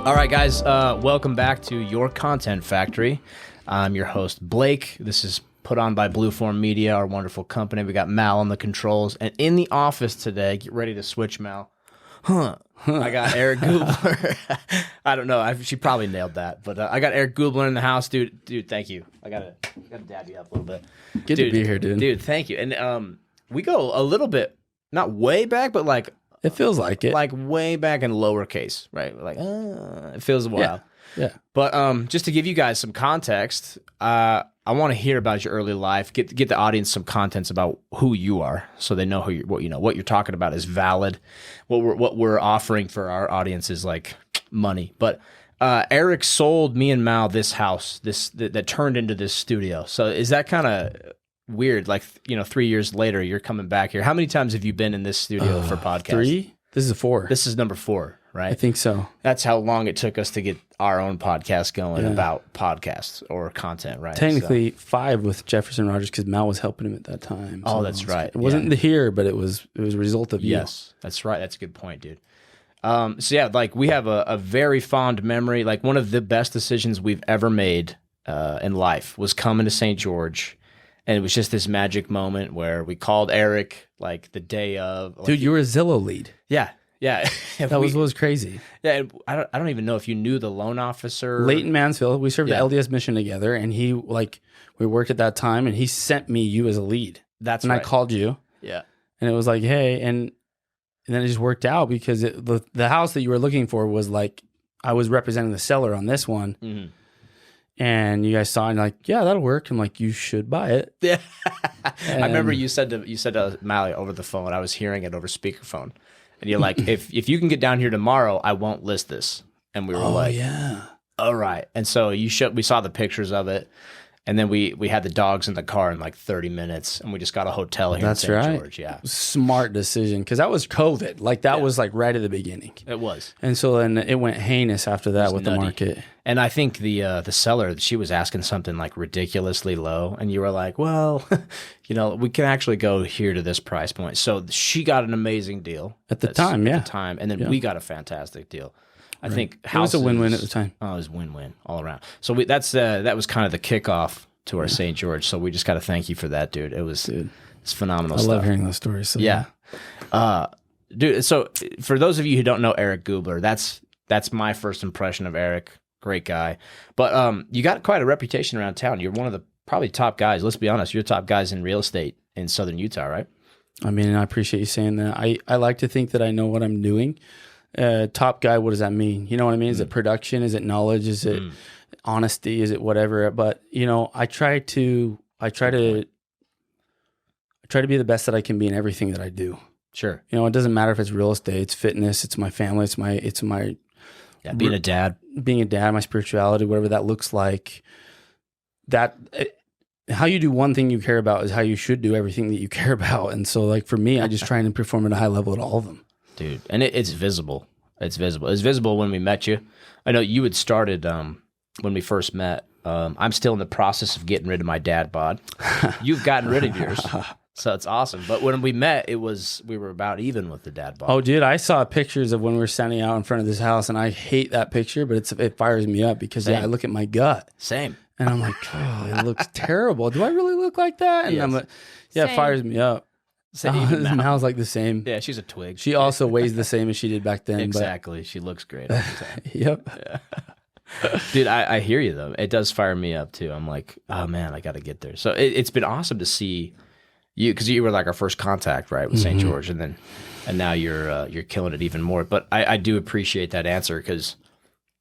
All right, guys, welcome back to Your Content Factory. I'm your host, Blake. This is put on by Blueform Media, our wonderful company. We got Mal on the controls. And in the office today, get ready to switch, Mal. I got Eric Gubler. I don't know. She probably nailed that. But I got Eric Gubler in the house. Dude, thank you. I gotta dab you up a little bit. Good to be here, dude. Dude, thank you. And we go a little bit, not way back, but like... It feels like it. Like way back in lowercase, right? Like, it feels a while. Yeah. But just to give you guys some context, I want to hear about your early life. Get the audience some contents about who you are, so they know what you're talking about is valid. What we're offering for our audience is like money. But Eric sold me and Mal this house, that turned into this studio. So is that kind of weird? Like, 3 years later, you're coming back here. How many times have you been in this studio for podcasts? 3? This is 4. This is number 4, right? I think so. That's how long it took us to get our own podcast going about podcasts or content, right? Technically 5 with Jefferson Rogers because Mal was helping him at that time. Oh, that's right. It wasn't here, but it was a result of you. Yes, that's right. That's a good point, dude. Like we have a very fond memory. Like one of the best decisions we've ever made in life was coming to St. George. And it was just this magic moment where we called Eric like the day of. Like, dude, you were a Zillow lead. Yeah. That was crazy. Yeah, and I don't even know if you knew the loan officer. Leighton Mansfield. We served the LDS mission together, and we worked at that time, and he sent me you as a lead. That's and right. I called you. Yeah. And it was like, hey, and then it just worked out because the house that you were looking for was like, I was representing the seller on this one. Mm-hmm. And you guys saw it and like, yeah, that'll work. I'm like, you should buy it. Yeah. I remember you said to Mally over the phone, I was hearing it over speakerphone. And you're like, if you can get down here tomorrow, I won't list this. And we were like, yeah. All right. And so we saw the pictures of it. And then we had the dogs in the car in like 30 minutes, and we just got a hotel here in St. George. Yeah, smart decision because that was COVID. Like that was like right at the beginning. It was, and so then it went heinous after that with nutty. The market. And I think the seller, she was asking something like ridiculously low, and you were like, well, we can actually go here to this price point. So she got an amazing deal at the time, and then we got a fantastic deal. I think houses, it was a win-win at the time. Oh, it was win-win all around. So that was kind of the kickoff to our St. George. So we just got to thank you for that, dude. It's phenomenal stuff. I love hearing those stories. So. Yeah. Dude, so for those of you who don't know Eric Gubler, that's my first impression of Eric. Great guy. But you got quite a reputation around town. You're one of the probably top guys. Let's be honest. You're top guys in real estate in Southern Utah, right? I mean, I appreciate you saying that. I like to think that I know what I'm doing. Top guy, what does that mean? You know what I mean? Is it production? Is it knowledge? Is it honesty? Is it whatever? But I try to be the best that I can be in everything that I do. Sure. It doesn't matter if it's real estate, it's fitness, it's my family, it's my being a dad, my spirituality, whatever that looks like. How you do one thing you care about is how you should do everything that you care about. And so like for me, I just try and perform at a high level at all of them. Dude, and it's visible. It's visible. It's visible when we met you. I know you had started when we first met. I'm still in the process of getting rid of my dad bod. You've gotten rid of yours, so it's awesome. But when we met, we were about even with the dad bod. Oh, dude, I saw pictures of when we were standing out in front of this house, and I hate that picture, but it fires me up because I look at my gut. Same. And I'm like, oh, it looks terrible. Do I really look like that? And I'm like, it fires me up. Mal's like the same. Yeah, she's a twig. She also weighs the same as she did back then. Exactly. She looks great all the time. Yep. Yeah. Dude, I hear you, though. It does fire me up, too. I'm like, oh, man, I got to get there. So it's been awesome to see you, because you were like our first contact, right, with St. George, and now you're killing it even more. But I do appreciate that answer, because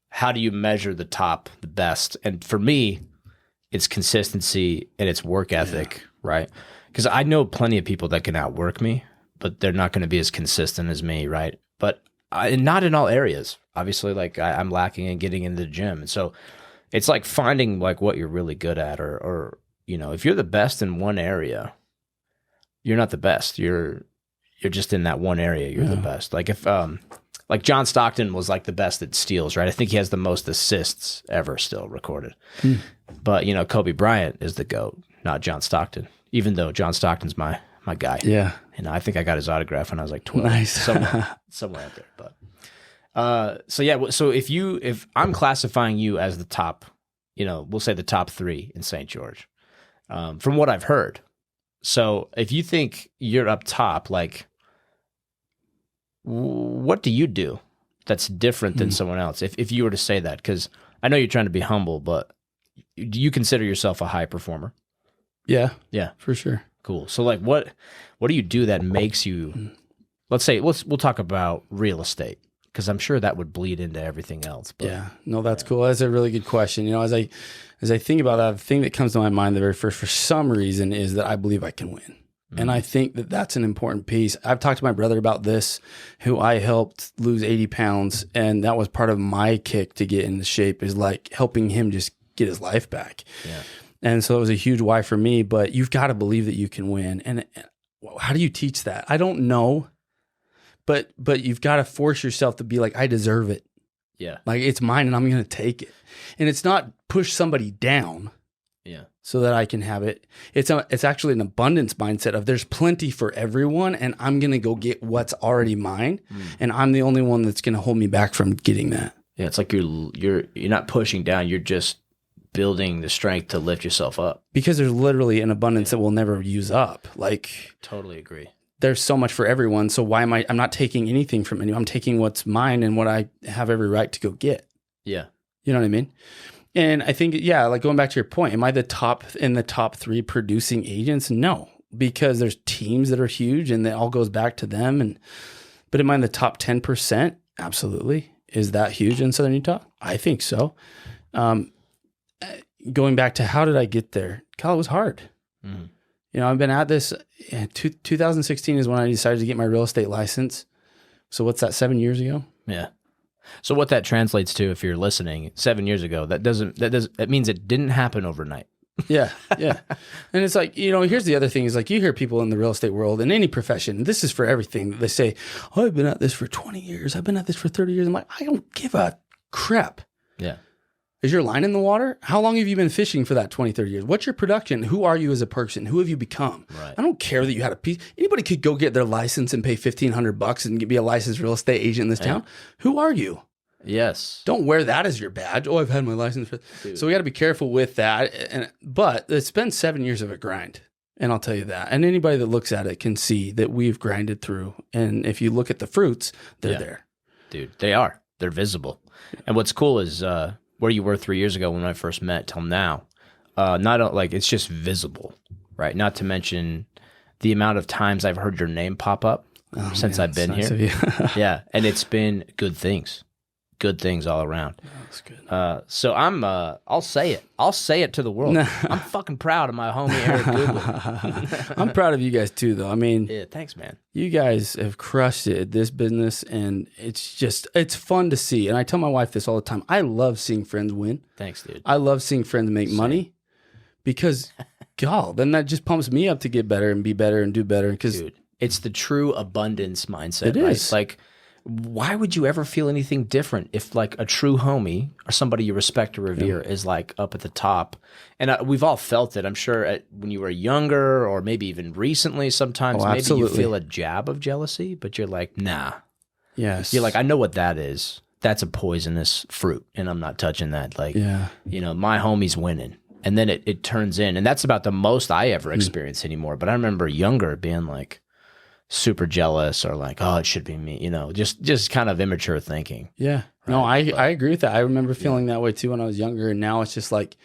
how do you measure the top, the best? And for me, it's consistency and it's work ethic, right? Because I know plenty of people that can outwork me, but they're not going to be as consistent as me, right? But not in all areas. Obviously, like I'm lacking in getting into the gym. And so it's like finding like what you're really good at, or if you're the best in one area, you're not the best. You're just in that one area. You're the best. Like if like John Stockton was like the best at steals, right? I think he has the most assists ever still recorded. But Kobe Bryant is the GOAT, not John Stockton. Even though John Stockton's my guy. Yeah. I think I got his autograph when I was like 12. Nice. somewhere out there. But So if I'm classifying you as the top, we'll say the top 3 in St. George, from what I've heard. So if you think you're up top, like, what do you do that's different than someone else? If you were to say that, because I know you're trying to be humble, but do you consider yourself a high performer? Yeah. Yeah, For sure. cool. So like, what do you do that makes you? Let's say we'll talk about real estate, because I'm sure that would bleed into everything else. But, Yeah, no, that's cool. That's a really good question. As I think about that, the thing that comes to my mind the very first, for some reason, is that I believe I can win. And I think that that's an important piece. I've talked to my brother about this, who I helped lose 80 pounds. And that was part of my kick to get into shape, is like helping him just get his life back. Yeah. And so it was a huge why for me, but you've got to believe that you can win. And how do you teach that? I don't know, but you've got to force yourself to be like, I deserve it. Yeah. Like, it's mine and I'm going to take it. And it's not push somebody down. Yeah. So that I can have it. It's actually an abundance mindset of there's plenty for everyone, and I'm going to go get what's already mine, and I'm the only one that's going to hold me back from getting that. Yeah, it's like you're not pushing down, you're just building the strength to lift yourself up. Because there's literally an abundance that we'll never use up. Like, totally agree. There's so much for everyone, so why am I'm not taking anything from anyone. I'm taking what's mine and what I have every right to go get. Yeah. You know what I mean? And I think, yeah, like going back to your point, am I the top 3 producing agents? No, because there's teams that are huge and it all goes back to them. But am I in the top 10%? Absolutely. Is that huge in Southern Utah? I think so. Going back to how did I get there? God, it was hard. Mm-hmm. I've been at this. 2016 is when I decided to get my real estate license. So what's that, 7 years ago? Yeah. So what that translates to, if you're listening, 7 years ago, that means it didn't happen overnight. Yeah. And it's like, here's the other thing is like, you hear people in the real estate world, in any profession, this is for everything. They say, oh, I've been at this for 20 years. I've been at this for 30 years. I'm like, I don't give a crap. Yeah. Is your line in the water? How long have you been fishing for that 20, 30 years? What's your production? Who are you as a person? Who have you become? Right. I don't care that you had a piece. Anybody could go get their license and pay $1,500 and be a licensed real estate agent in this town. Who are you? Yes. Don't wear that as your badge. Oh, I've had my license. So we got to be careful with that. But it's been 7 years of a grind. And I'll tell you that. And anybody that looks at it can see that we've grinded through. And if you look at the fruits, they're there. Dude, they are. They're visible. And what's cool is where you were 3 years ago when I first met till now, it's just visible, right? Not to mention the amount of times I've heard your name pop up since I've been nice here. Yeah. And it's been good things all around. Oh, that's good. So I'll say it. I'll say it to the world. I'm fucking proud of my homie, Eric Gubler. I'm proud of you guys too, though. I mean, yeah, thanks, man. You guys have crushed it at this business, and it's fun to see. And I tell my wife this all the time. I love seeing friends win. Thanks, dude. I love seeing friends make money because, God, then that just pumps me up to get better and be better and do better. Dude, it's the true abundance mindset. It is. Like, why would you ever feel anything different if like a true homie or somebody you respect or revere is like up at the top? And we've all felt it, I'm sure, when you were younger or maybe even recently sometimes. Maybe you feel a jab of jealousy, but you're like, nah. Yes. You're like, I know what that is. That's a poisonous fruit, and I'm not touching that. Like, my homie's winning. And then it turns in. And that's about the most I ever experience anymore. But I remember younger being like, super jealous or like, oh, it should be me, just kind of immature thinking. Yeah. Right? No, I agree with that. I remember feeling that way too when I was younger. And now it's just like,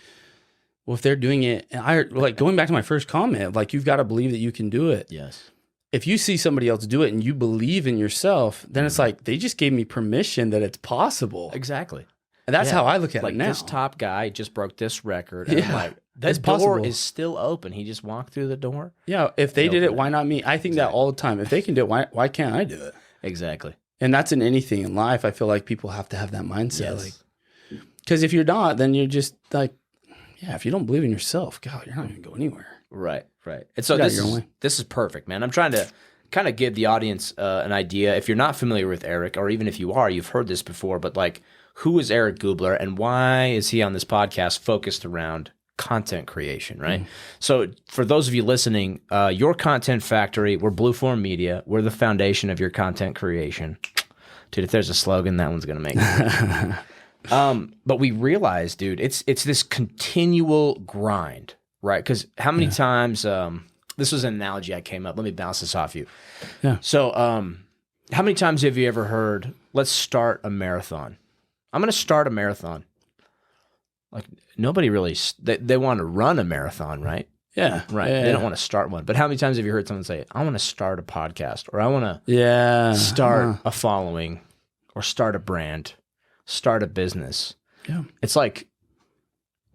well, if they're doing it, and I like going back to my first comment, like you've got to believe that you can do it. Yes. If you see somebody else do it and you believe in yourself, then it's like, they just gave me permission that it's possible. Exactly. And that's how I look at it now. This top guy just broke this record. And I'm like, that door is still open. He just walked through the door. Yeah. If they did it, why not me? I think that all the time. If they can do it, why can't I do it? Exactly. And that's in anything in life. I feel like people have to have that mindset. Yes. Like, because if you're not, then you're just like, if you don't believe in yourself, God, you're not going to go anywhere. Right. And so this is perfect, man. I'm trying to kind of give the audience an idea. If you're not familiar with Eric, or even if you are, you've heard this before, but like, who is Eric Gubler and why is he on this podcast focused around content creation, right? So for those of you listening, your content factory, we're Blueform Media. We're the foundation of your content creation. Dude, if there's a slogan, that one's gonna make it. But we realize, dude, it's this continual grind, right? Because how many times? This was an analogy I came up. Let me bounce this off you. Yeah. So, how many times have you ever heard, "Let's start a marathon"? I'm going to start a marathon. Like nobody really they want to run a marathon, right? Yeah. Right. Yeah, they don't want to start one. But how many times have you heard someone say, "I want to start a podcast," or "I want to start a following," or "start a brand, start a business"? Yeah. It's like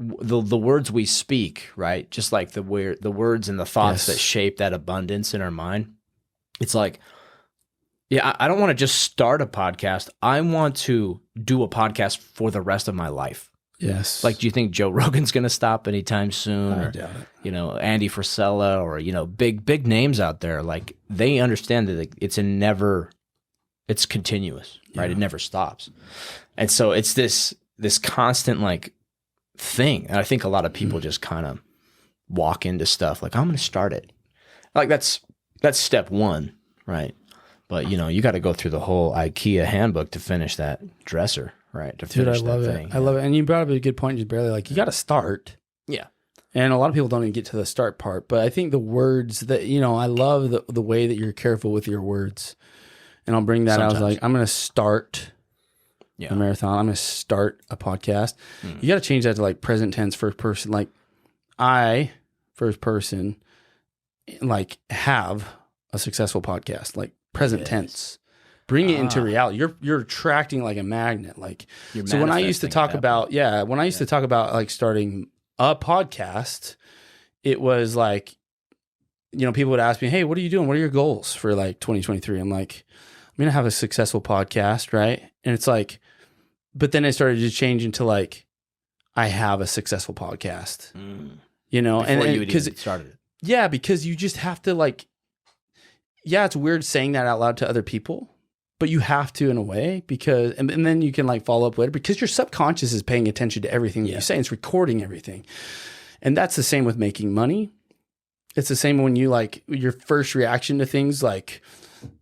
the words we speak, right? Just like the words and the thoughts that shape that abundance in our mind. It's like, yeah, I don't want to just start a podcast. I want to do a podcast for the rest of my life. Yes. Like, do you think Joe Rogan's going to stop anytime soon? I or, doubt it. you know, Andy Frisella, or, you know, big names out there. Like, they understand that it's continuous, right? It never stops. And so it's this constant like thing. And I think a lot of people just kind of walk into stuff like, I'm going to start it. Like that's step one, right? But, you know, you got to go through the whole IKEA handbook to finish that dresser, right? To finish that thing. I love it. And you brought up a good point, just barely like, you got to start. Yeah. And a lot of people don't even get to the start part. But I think the words that, you know, I love the way that you're careful with your words. And I'll bring that. Sometimes. I was like, I'm going to start a marathon. I'm going to start a podcast. You got to change that to like present tense, first person. Like I, first person, like have a successful podcast, like present tense. Bring it into reality. You're attracting like a magnet. Like, so when I used to talk about, to talk about like starting a podcast, it was like, you know, people would ask me, "Hey, what are you doing? What are your goals for like 2023?" I'm like, I'm going to have a successful podcast. Right. And it's like, but then it started to change into like, I have a successful podcast, you know, before and you because it started it. Yeah. Because you just have to like, it's weird saying that out loud to other people, but you have to in a way because, and then you can like follow up later because your subconscious is paying attention to everything that you say. It's recording everything. And that's the same with making money. It's the same when you like your first reaction to things like,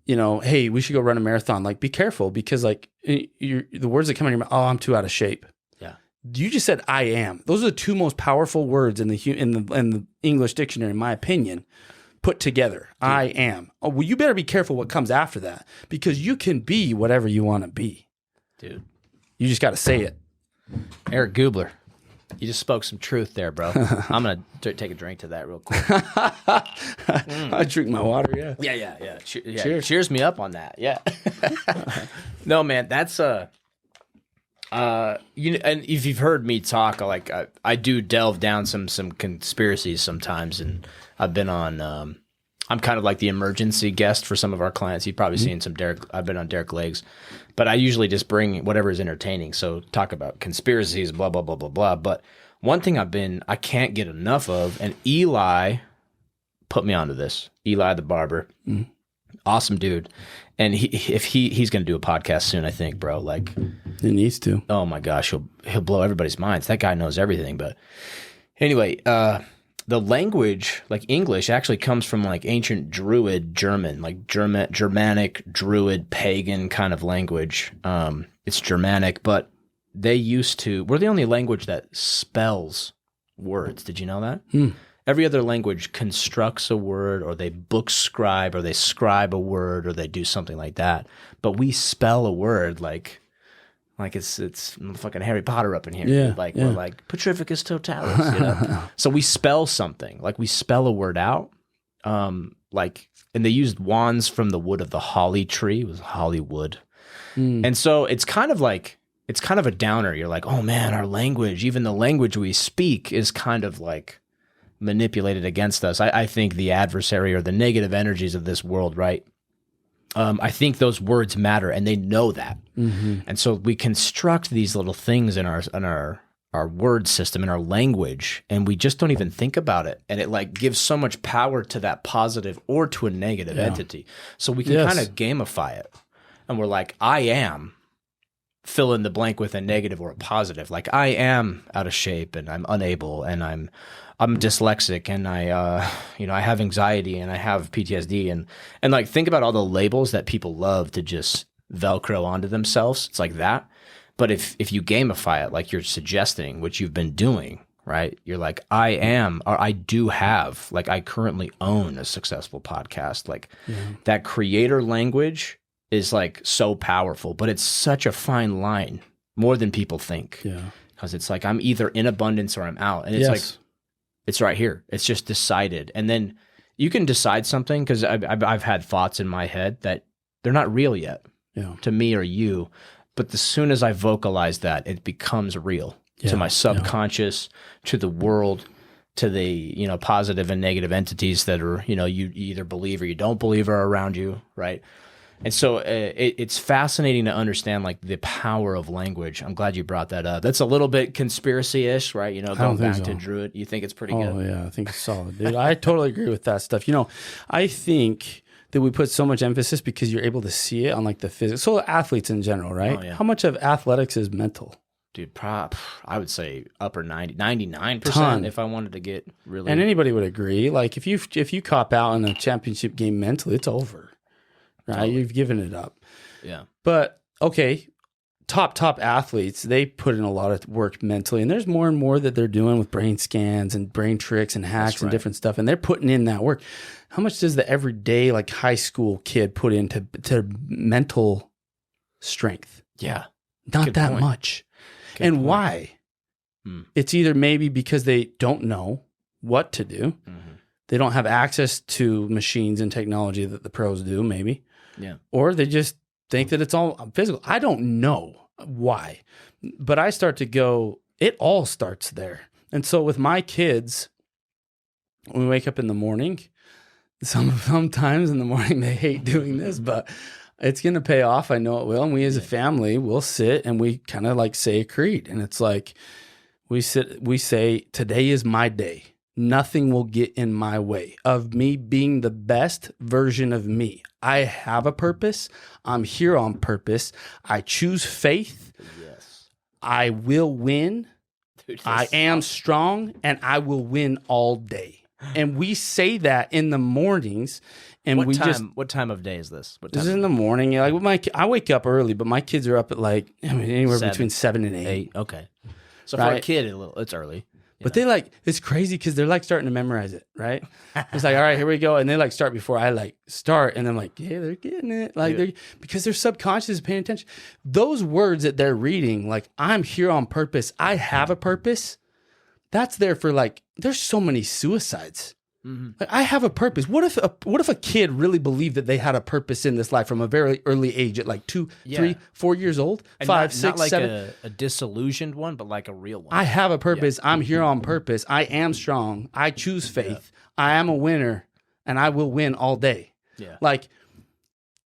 you know, hey, we should go run a marathon. Like, be careful because like the words that come in your mouth, oh, I'm too out of shape. Yeah. You just said I am. Those are the two most powerful words in the English dictionary, in my opinion, put together. Dude. I am. Oh, well, you better be careful what comes after that because you can be whatever you want to be. Dude. You just got to say it. Eric Gubler. You just spoke some truth there, bro. I'm going to take a drink to that real quick. I drink my water, Yeah. Cheers. Cheers me up on that, yeah. No, man, that's and if you've heard me talk, like I do delve down some conspiracies sometimes, and I've been on. I'm kind of like the emergency guest for some of our clients. You've probably seen some Derek. I've been on Derek Legs, but I usually just bring whatever is entertaining. So talk about conspiracies, blah blah blah blah blah. But one thing I can't get enough of, and Eli put me onto this. Eli the barber, awesome dude, and he's going to do a podcast soon, I think, bro. Like he needs to. Oh my gosh, he'll blow everybody's minds. That guy knows everything. But anyway, the language, like English, actually comes from like ancient Druid German, like Germanic, Druid, pagan kind of language. It's Germanic, but we're the only language that spells words. Did you know that? Every other language constructs a word, or they book scribe, or they scribe a word, or they do something like that. But we spell a word like it's fucking Harry Potter up in here. Yeah, we're like Petrificus Totalis, you know? So we spell something, like we spell a word out. And they used wands from the wood of the holly tree. It was Hollywood. And so it's kind of a downer. You're like, oh man, our language, even the language we speak is kind of like manipulated against us. I think the adversary or the negative energies of this world, right? I think those words matter, and they know that. And so we construct these little things in our word system, in our language, and we just don't even think about it. And it like gives so much power to that positive or to a negative entity. So we can kind of gamify it. And we're like, I am, fill in the blank with a negative or a positive. Like I am out of shape, and I'm unable, and I'm dyslexic, and I have anxiety, and I have PTSD, and like think about all the labels that people love to just Velcro onto themselves. It's like that. But if you gamify it, like you're suggesting, which you've been doing, right? You're like, I am, or I do have, like I currently own a successful podcast. Like that creator language is like so powerful, but it's such a fine line, more than people think. Yeah. Because it's like, I'm either in abundance or I'm out. And it's like, it's right here. It's just decided. And then you can decide something, because I've had thoughts in my head that they're not real yet to me or you. But as soon as I vocalize that, it becomes real to my subconscious, to the world, to the, you know, positive and negative entities that are, you know, you either believe or you don't believe are around you, right? And so it's fascinating to understand like the power of language. I'm glad you brought that up. That's a little bit conspiracy-ish, right? You know, going back to Druid. You think it's pretty good? Oh, yeah, I think it's solid, dude. I totally agree with that stuff. You know, I think that we put so much emphasis because you're able to see it on like the physics. So athletes in general, right? Oh, yeah. How much of athletics is mental? Dude, I would say upper 99% if I wanted to get really. And anybody would agree. Like if you cop out in a championship game mentally, it's over, right? Totally. You've given it up. Yeah. But okay, top athletes, they put in a lot of work mentally, and there's more and more that they're doing with brain scans and brain tricks and hacks and different stuff, and they're putting in that work. How much does the everyday like high school kid put into mental strength? Yeah. Not that much. Good and point. Why? It's either maybe because they don't know what to do. Mm-hmm. They don't have access to machines and technology that the pros do, maybe. Yeah. Or they just think that it's all physical. I don't know why. But I start to go, it all starts there. And so with my kids, when we wake up in the morning, sometimes in the morning they hate doing this, but it's going to pay off. I know it will. And we as a family will sit and we kind of like say a creed. And it's like, we say, today is my day. Nothing will get in my way of me being the best version of me. I have a purpose. I'm here on purpose. I choose faith. Yes. I will win. Dude, I am strong and I will win all day. And we say that in the mornings. And what time of day is this? This is in the morning. Like I wake up early, but my kids are up at like anywhere between 7 and 8. Okay, so for a kid, it's early. But they like it's crazy because they're like starting to memorize it, right? It's like, all right, here we go, and they like start before I like start, and I'm like, yeah, they're getting it, like because their subconscious is paying attention. Those words that they're reading, like I'm here on purpose, I have a purpose. That's there for like. There's so many suicides. Mm-hmm. Like, I have a purpose. What if a kid really believed that they had a purpose in this life from a very early age at like 2, 3, 4 years old, and 5, 6, not like 7? a disillusioned one, but like a real one. I have a purpose. Yeah. I'm here on purpose. I am strong. I choose faith. Yeah. I am a winner, and I will win all day. Yeah, like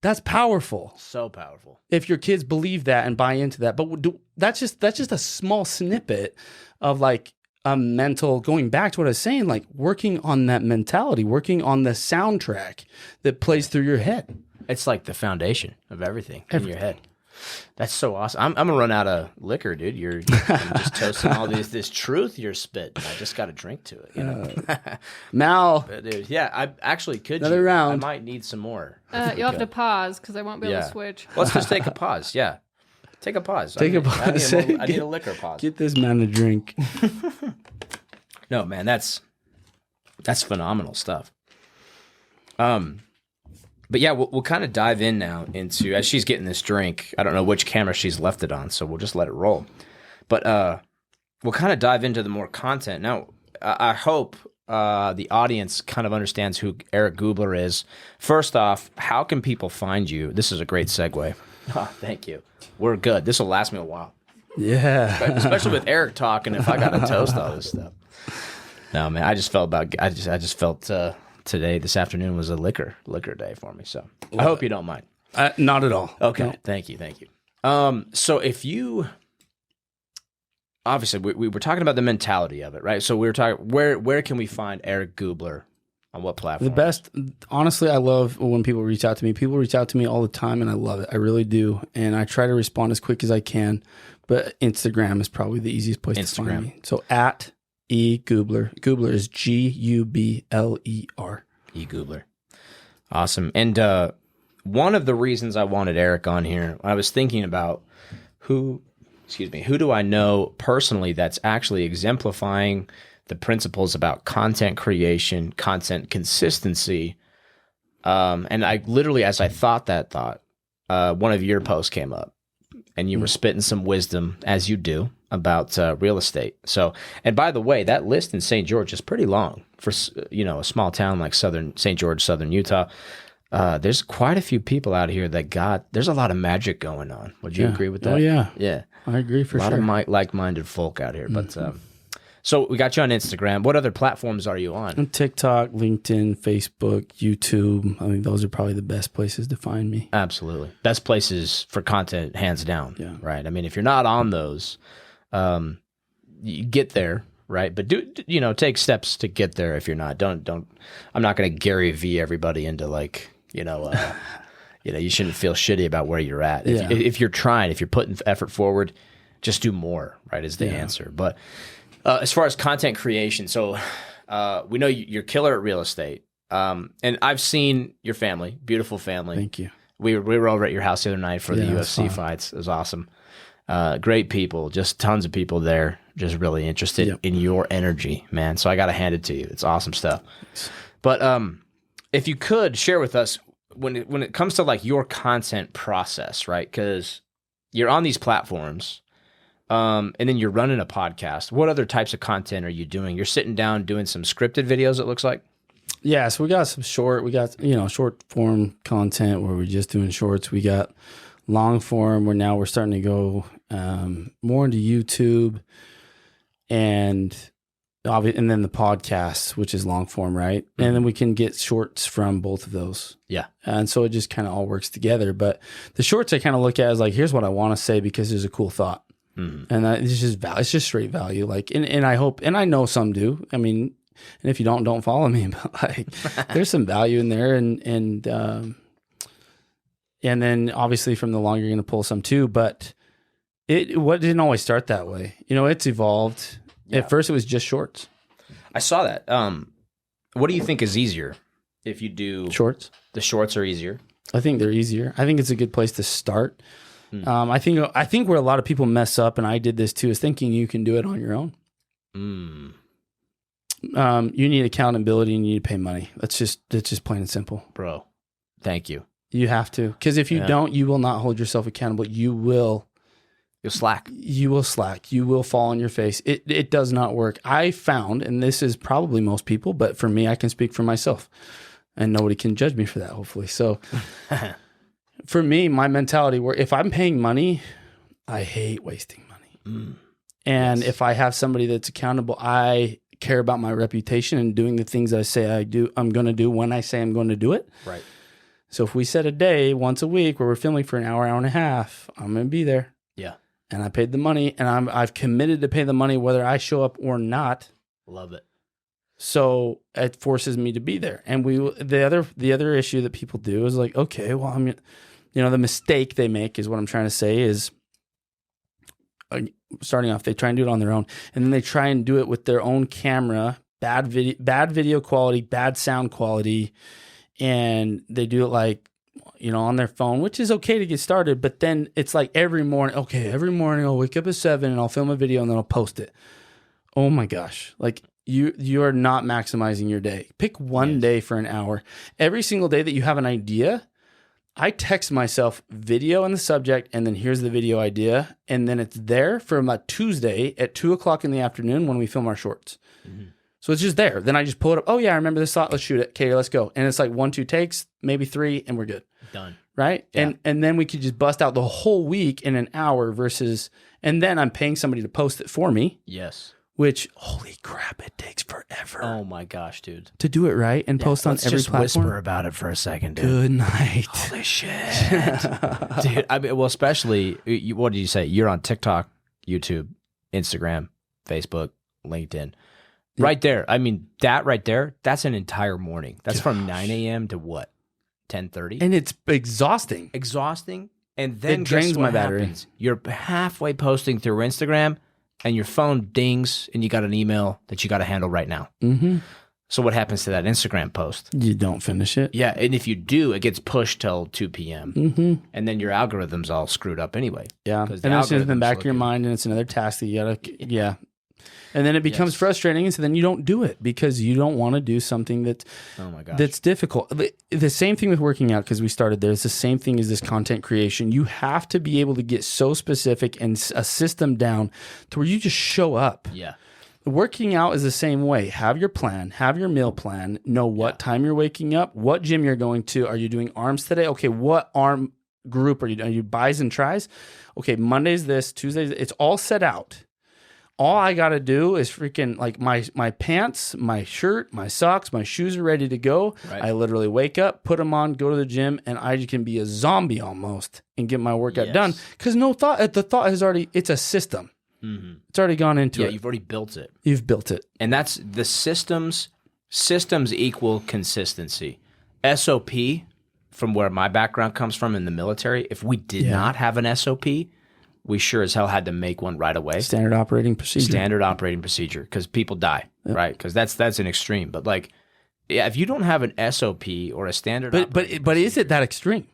that's powerful. So powerful. If your kids believe that and buy into that, but that's just a small snippet of like. A mental, going back to what I was saying, like working on that mentality, working on the soundtrack that plays through your head. It's like the foundation of everything in your head. That's so awesome. I'm gonna run out of liquor, dude. You're just toasting all this truth you're spitting. I just got to drink to it. You know? Mal, dude. Yeah, I actually could. Another round. I might need some more. You'll have to pause because I won't be able to switch. Let's just take a pause. Yeah. Take a pause. Take a pause. I need a liquor pause. Get this man a drink. No, man, that's phenomenal stuff. But yeah, we'll kind of dive in now into, as she's getting this drink, I don't know which camera she's left it on, so we'll just let it roll. But we'll kind of dive into the more content. Now, I hope the audience kind of understands who Eric Gubler is. First off, how can people find you? This is a great segue. Oh, thank you. We're good. This will last me a while. Yeah. Especially with Eric talking, if I got to toast all this stuff. No, man, I just felt today, this afternoon was a liquor day for me. So I hope you don't mind. Not at all. Okay. No. Thank you. So if you, obviously we were talking about the mentality of it, right? So we were talking, where can we find Eric Gubler? On what platform? The best, honestly, I love when people reach out to me. People reach out to me all the time, and I love it. I really do. And I try to respond as quick as I can. But Instagram is probably the easiest place to find me. So at @eGubler. Gubler is Gubler. eGubler. Awesome. And one of the reasons I wanted Eric on here, I was thinking about who do I know personally that's actually exemplifying the principles about content creation, content consistency. And I literally, as I thought that thought, one of your posts came up and you were spitting some wisdom, as you do, about real estate. So, and by the way, that list in St. George is pretty long for, a small town like St. George, southern Utah. There's quite a few people out here there's a lot of magic going on. Would you agree with that? Oh, yeah. Yeah. I agree for sure. A lot of like-minded folk out here. But so we got you on Instagram. What other platforms are you on? TikTok, LinkedIn, Facebook, YouTube. I mean, those are probably the best places to find me. Absolutely. Best places for content, hands down. Yeah. Right? I mean, if you're not on those, you get there, right? But take steps to get there if you're not. Don't. I'm not going to Gary V everybody into you shouldn't feel shitty about where you're at. If you're trying, if you're putting effort forward, just do more, right, is the answer. But as far as content creation, so we know you're killer at real estate. And I've seen your family, beautiful family. Thank you. We were over at your house the other night for the UFC fights. It was awesome. Great people, just tons of people there, just really interested in your energy, man. So I got to hand it to you. It's awesome stuff. Thanks. But if you could share with us, when it comes to like your content process, right? Because you're on these platforms, and then you're running a podcast. What other types of content are you doing? You're sitting down doing some scripted videos, it looks like? Yeah, so we got short form content where we're just doing shorts. We got long form where now we're starting to go more into YouTube and then the podcast, which is long form, right? Mm-hmm. And then we can get shorts from both of those. Yeah. And so it just kind of all works together. But the shorts I kind of look at as like, here's what I want to say because there's a cool thought. Mm-hmm. And it's just value. It's just straight value. Like, and I hope, and I know some do. I mean, and if you don't follow me. But like, there's some value in there, and then obviously from the long you're going to pull some too. But it didn't always start that way. It's evolved. Yeah. At first, it was just shorts. I saw that. What do you think is easier if you do shorts? The shorts are easier. I think they're easier. I think it's a good place to start. I think where a lot of people mess up, and I did this too, is thinking you can do it on your own. You need accountability and you need to pay money. That's just plain and simple. Bro, thank you. You have to. Because if you don't, you will not hold yourself accountable. You'll slack. You will slack. You will fall on your face. It does not work. I found, and this is probably most people, but for me, I can speak for myself. And nobody can judge me for that, hopefully. So for me, my mentality, where if I'm paying money, I hate wasting money. And if I have somebody that's accountable, I care about my reputation and doing the things I say I'm going to do when I say I'm going to do it. Right. So if we set a day once a week where we're filming for an hour and a half, I'm going to be there. Yeah. And I paid the money, and I've committed to pay the money whether I show up or not. Love it. So it forces me to be there. And the other issue that people do is like, okay, well, the mistake they make is what I'm trying to say is, starting off, they try and do it on their own, and then they try and do it with their own camera, bad video quality, bad sound quality, and they do it like, on their phone, which is okay to get started, but then it's like every morning I'll wake up at 7 and I'll film a video and then I'll post it. Oh my gosh. Like you are not maximizing your day. Pick one day for an hour. Every single day that you have an idea, I text myself video and the subject, and then here's the video idea. And then it's there from a Tuesday at 2:00 in the afternoon when we film our shorts. Mm-hmm. So it's just there. Then I just pull it up. Oh yeah, I remember this thought. Let's shoot it. Okay, let's go. And it's like 1-2 takes, maybe 3, and we're good. Done. Right? Yeah. And then we could just bust out the whole week in an hour and then I'm paying somebody to post it for me. Yes. Which, holy crap, it takes forever. Oh my gosh, dude. To do it right and post on every platform. Let's just whisper about it for a second, dude. Good night. Holy shit. Dude, I mean, well, especially, what did you say? You're on TikTok, YouTube, Instagram, Facebook, LinkedIn. Right there. I mean, that right there, that's an entire morning. That's from 9 a.m. to what? 10:30? And it's exhausting. And then it drains my battery. You're halfway posting through Instagram, and your phone dings, and you got an email that you got to handle right now. Mm-hmm. So what happens to that Instagram post? You don't finish it. Yeah, and if you do, it gets pushed till 2 p.m. And then your algorithm's all screwed up anyway. Yeah, and it's in the back of your mind, and it's another task that you gotta, And then it becomes frustrating, and so then you don't do it because you don't want to do something that's difficult. The same thing with working out, because we started there. It's the same thing as this content creation. You have to be able to get so specific and a system down to where you just show up. Yeah. Working out is the same way. Have your plan, have your meal plan, know what time you're waking up, what gym you're going to. Are you doing arms today? Okay, what arm group are you doing? Are you bis and tris? Okay, Monday's this, Tuesday's this. It's all set out. All I got to do is freaking like my pants, my shirt, my socks, my shoes are ready to go. Right. I literally wake up, put them on, go to the gym, and I can be a zombie almost and get my workout done. Because the thought has already, it's a system. Mm-hmm. It's already gone into it. Yeah, you've already built it. You've built it. And that's the systems. Systems equal consistency. SOP, from where my background comes from in the military, if we did not have an SOP, we sure as hell had to make one right away. Standard operating procedure. Because people die, right? Because that's an extreme. But like, if you don't have an SOP or a standard but is it that extreme?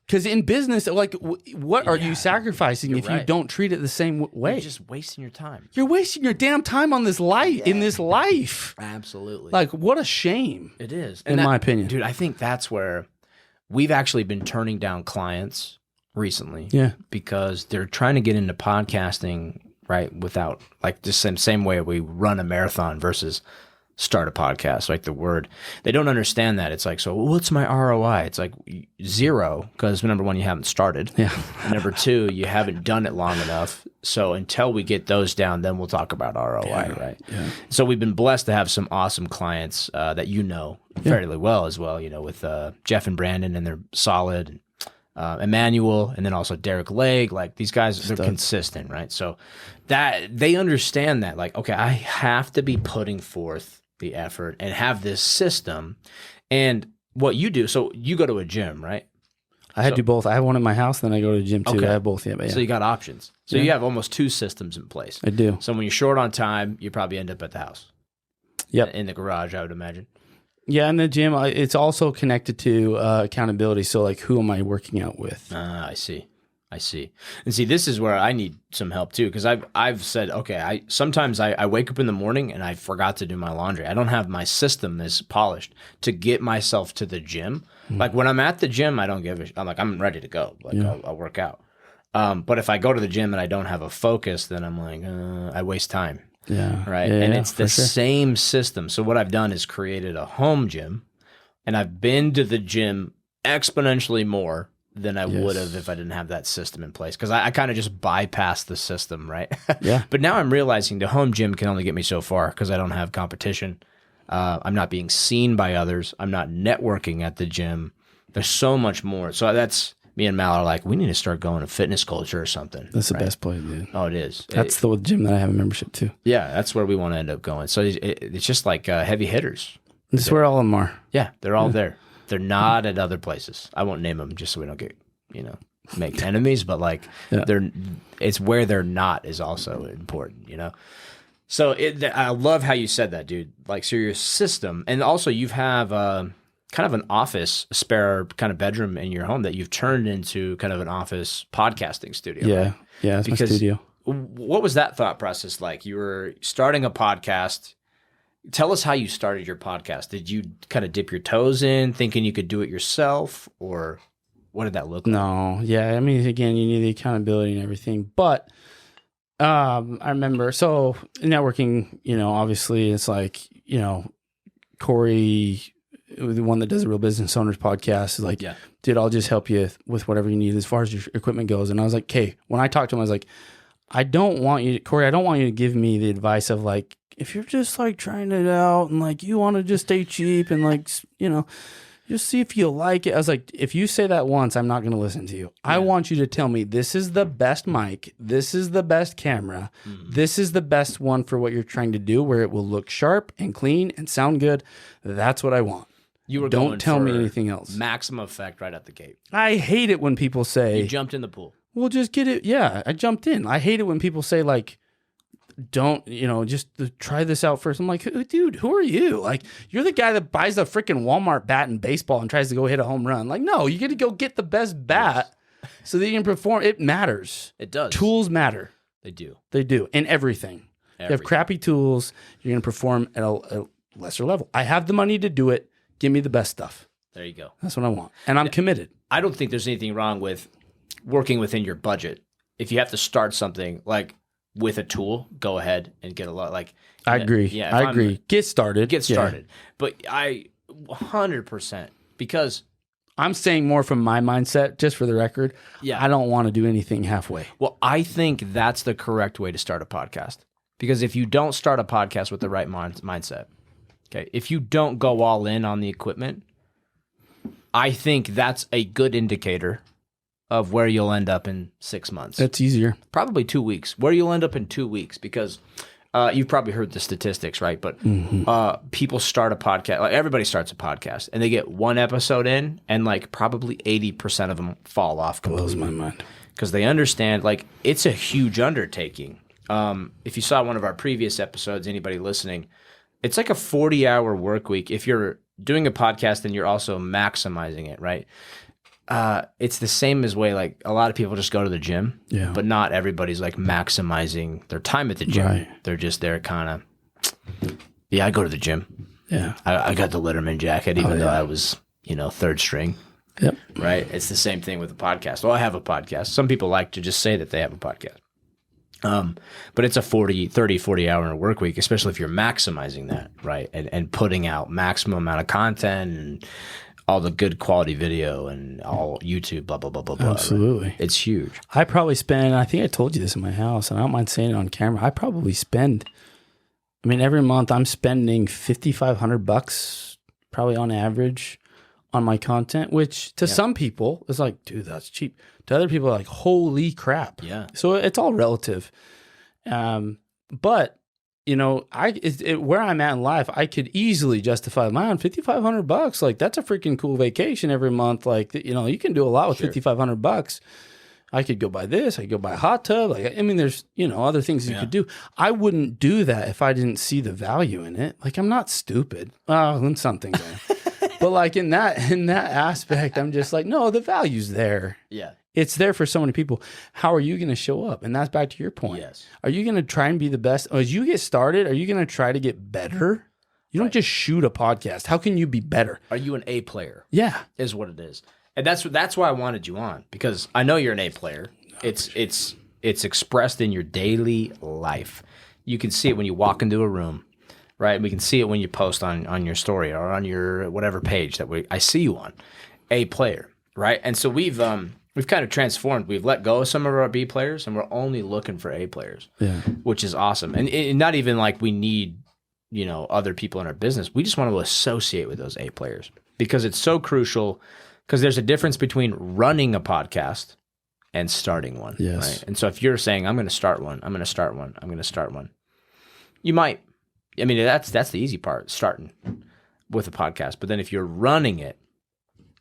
Because in business, like, what are you sacrificing if you don't treat it the same way? You're just wasting your time. You're wasting your damn time on this life, in this life. Absolutely. Like, what a shame. It is. In my opinion. Dude, I think that's where we've actually been turning down clients recently. Yeah. Because they're trying to get into podcasting, right, without, like, the same way we run a marathon versus start a podcast, like the word. They don't understand that. It's like, so what's my ROI? It's like 0, because number one, you haven't started. Yeah. Number 2, you haven't done it long enough. So until we get those down, then we'll talk about ROI, right? Yeah. So we've been blessed to have some awesome clients that fairly well as well, with Jeff and Brandon, and they're solid. Emmanuel, and then also Derek Legg. Like, these guys, they're consistent, right? So that they understand that, like, okay, I have to be putting forth the effort and have this system. And what you do, so you go to a gym, right? I do both. I have one in my house, then I go to the gym too. Okay. I have both. Yeah. So you got options. So you have almost 2 systems in place. I do. So when you're short on time, you probably end up at the house. Yep. In the garage, I would imagine. Yeah, in the gym, it's also connected to accountability. So, like, who am I working out with? I see. And see, this is where I need some help too, because I've said, okay, sometimes I wake up in the morning and I forgot to do my laundry. I don't have my system as polished to get myself to the gym. Mm-hmm. Like, when I'm at the gym, I don't I'm ready to go. Like, I'll work out. But if I go to the gym and I don't have a focus, then I'm like, I waste time. Yeah. Right. And it's the same system. So what I've done is created a home gym, and I've been to the gym exponentially more than I would have if I didn't have that system in place. Because I kind of just bypassed the system, right? Yeah. But now I'm realizing the home gym can only get me so far because I don't have competition. I'm not being seen by others. I'm not networking at the gym. There's so much more. So that's... Me and Mal are like, we need to start going to fitness culture or something. That's the best place, dude. Oh, it is. That's the gym that I have a membership to. Yeah, that's where we want to end up going. So it's just like heavy hitters. This is where all of them are. Yeah, they're all there. They're not at other places. I won't name them just so we don't get, make enemies. But like, it's where they're not is also important, So I love how you said that, dude. Like, so your system, and also you have kind of an office, spare kind of bedroom in your home that you've turned into kind of an office podcasting studio. Yeah. Right? Yeah. That's my studio. What was that thought process like? You were starting a podcast. Tell us how you started your podcast. Did you kind of dip your toes in thinking you could do it yourself, or what did that look like? No. Yeah. I mean, again, you need the accountability and everything, but I remember, so networking, obviously it's like, Corey, the one that does the Real Business Owners podcast, is like, dude, I'll just help you with whatever you need as far as your equipment goes. And I was like, okay, when I talked to him, I was like, Corey, I don't want you to give me the advice of like, if you're just like trying it out and like, you want to just stay cheap and like, just see if you like it. I was like, if you say that once, I'm not going to listen to you. Yeah. I want you to tell me this is the best mic. This is the best camera. Mm-hmm. This is the best one for what you're trying to do, where it will look sharp and clean and sound good. That's what I want. Don't tell me anything else. Maximum effect right at the gate. I hate it when people say... You jumped in the pool. Well, just get it. Yeah, I jumped in. I hate it when people say like, don't, just try this out first. I'm like, dude, who are you? Like, you're the guy that buys a freaking Walmart bat in baseball and tries to go hit a home run. Like, no, you got to go get the best bat so that you can perform. It matters. It does. Tools matter. They do. They do. In everything. You have crappy tools, you're going to perform at a lesser level. I have the money to do it. Give me the best stuff. There you go. That's what I want. And I'm committed. I don't think there's anything wrong with working within your budget. If you have to start something like with a tool, go ahead and get a lot. Like I agree. Yeah, I agree. Get started. But I 100% because I'm saying more from my mindset, just for the record. Yeah. I don't want to do anything halfway. Well, I think that's the correct way to start a podcast. Because if you don't start a podcast with the right mindset, okay, if you don't go all in on the equipment, I think that's a good indicator of where you'll end up in 6 months. That's easier. Probably 2 weeks. Where you'll end up in 2 weeks, because you've probably heard the statistics, right? But people start a podcast. Like everybody starts a podcast, and they get one episode in, and like probably 80% of them fall off completely. Blows my mind. Because they understand, like, it's a huge undertaking. If you saw one of our previous episodes, anybody listening, it's like a 40-hour work week. If you're doing a podcast and you're also maximizing it, right? It's the same as way, like, a lot of people just go to the gym, but not everybody's like maximizing their time at the gym. Right. They're just there kind of, I go to the gym. Yeah. I got the Letterman jacket, even though I was, third string. Yep. Right? It's the same thing with a podcast. Well, I have a podcast. Some people like to just say that they have a podcast. But it's a 40 hour work week, especially if you're maximizing that, right? And putting out maximum amount of content and all the good quality video and all YouTube, blah, blah, blah, blah, blah. Absolutely. Right? It's huge. I probably spend, I think I told you this in my house, and I don't mind saying it on camera. I probably spend, every month I'm spending $5,500 probably on average on my content, which to some people is like, dude, that's cheap. To other people, like, holy crap. Yeah. So it's all relative. But where I'm at in life, I could easily justify, man, $5,500. Like, that's a freaking cool vacation every month. Like, you can do a lot with $5,500. I could go buy this. I could go buy a hot tub. Like, there's, other things you could do. I wouldn't do that if I didn't see the value in it. Like, I'm not stupid. In something there. But like in that aspect, I'm just like, no, the value's there. Yeah. It's there for so many people. How are you going to show up? And that's back to your point. Yes. Are you going to try and be the best? As you get started, are you going to try to get better? You don't just shoot a podcast. How can you be better? Are you an A player? Yeah. Is what it is. And that's why I wanted you on, because I know you're an A player. It's expressed in your daily life. You can see it when you walk into a room. Right, we can see it when you post on your story or on your whatever page that I see you on. A player, right? And so we've kind of transformed. We've let go of some of our B players, and we're only looking for A players, which is awesome. And not even like we need, other people in our business. We just want to associate with those A players because it's so crucial. Because there's a difference between running a podcast and starting one. Yes. Right? And so if you're saying, I'm going to start one, you might. That's the easy part, starting with a podcast. But then if you're running it,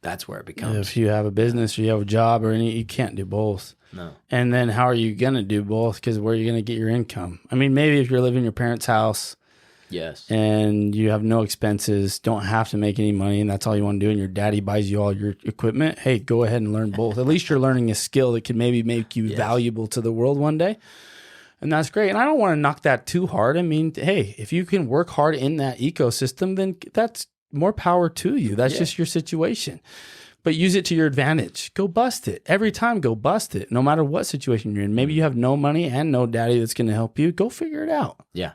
that's where it becomes. If you have a business or you have a job you can't do both. No. And then how are you going to do both? Because where are you going to get your income? Maybe if you're living in your parents' house. Yes. And you have no expenses, don't have to make any money, and that's all you want to do, and your daddy buys you all your equipment, hey, go ahead and learn both. At least you're learning a skill that could maybe make you valuable to the world one day. And that's great. And I don't want to knock that too hard. Hey, if you can work hard in that ecosystem, then that's more power to you. That's just your situation. But use it to your advantage. Go bust it. Every time, go bust it, no matter what situation you're in. Maybe you have no money and no daddy that's going to help you. Go figure it out. Yeah.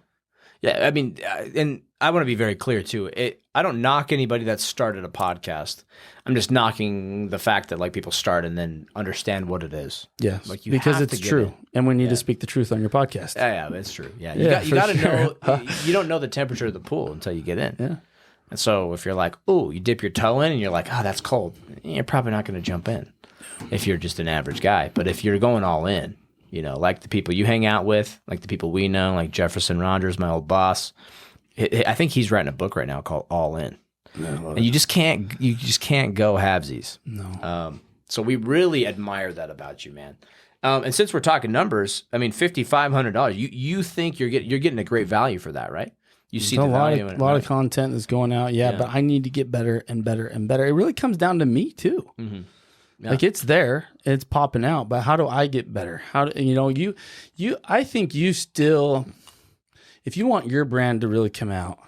Yeah. And I want to be very clear, too. I don't knock anybody that started a podcast. I'm just knocking the fact that like people start and then understand what it is. Yes, like you because have it's to true, and we need to speak the truth on your podcast. Yeah, that's true. Yeah, you got to know. You don't know the temperature of the pool until you get in. Yeah, and so if you're like, oh, you dip your toe in and you're like, oh, that's cold, you're probably not going to jump in if you're just an average guy. But if you're going all in, like the people you hang out with, like the people we know, like Jefferson Rogers, my old boss. I think he's writing a book right now called All In. And you just can't go halvesies. No. So we really admire that about you, man. And since we're talking numbers, I mean, $5,500. You think you're getting a great value for that, right? You see the value in it. A lot of content that's going out, yeah, but I need to get better and better and better. It really comes down to me too. Mm-hmm. Yeah. Like it's there, it's popping out, but how do I get better? How do you? I think you still, if you want your brand to really come out,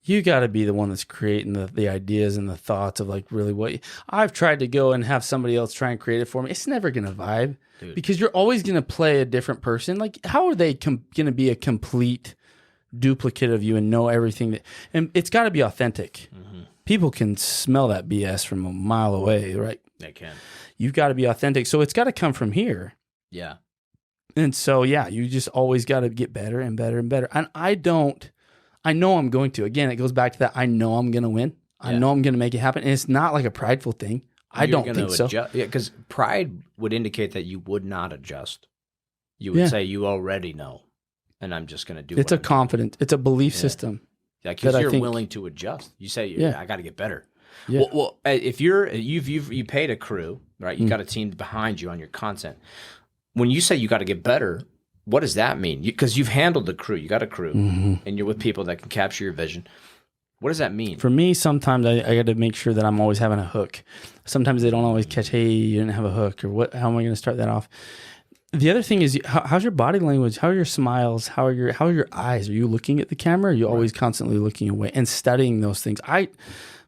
you got to be the one that's creating the ideas and the thoughts of like really what I've tried to go and have somebody else try and create it for me. It's never going to vibe because you're always going to play a different person. Like how are they going to be a complete duplicate of you and know everything and it's got to be authentic. Mm-hmm. People can smell that BS from a mile away, right? They can. You've got to be authentic. So it's got to come from here. Yeah. And so, yeah, you just always got to get better and better and better. And I know I'm going to. Again, it goes back to that. I know I'm going to win. I know I'm going to make it happen. And it's not like a prideful thing. I don't think so. Yeah, because pride would indicate that you would not adjust. You would say you already know, and I'm just going to do it. It's a confidence. It's a belief system. Yeah, because you're willing to adjust. You say, I got to get better. Yeah. Well, if you paid a crew, right? You got a team behind you on your content. When you say you got to get better, what does that mean? Because you've handled the crew. You got a crew, and you're with people that can capture your vision. What does that mean? For me, sometimes I got to make sure that I'm always having a hook. Sometimes they don't always catch, hey, you didn't have a hook, or what? How am I going to start that off? The other thing is, how's your body language? How are your smiles? How are your eyes? Are you looking at the camera? Or are you always constantly looking away and studying those things?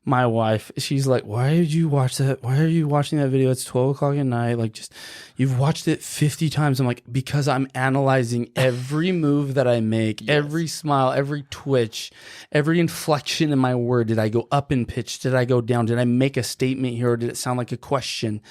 My wife, she's like, why did you watch that? Why are you watching that video? It's 12 o'clock at night. Like, you've watched it 50 times. I'm like, because I'm analyzing every move that I make, every smile, every twitch, every inflection in my word. Did I go up in pitch? Did I go down? Did I make a statement here? Or did it sound like a question?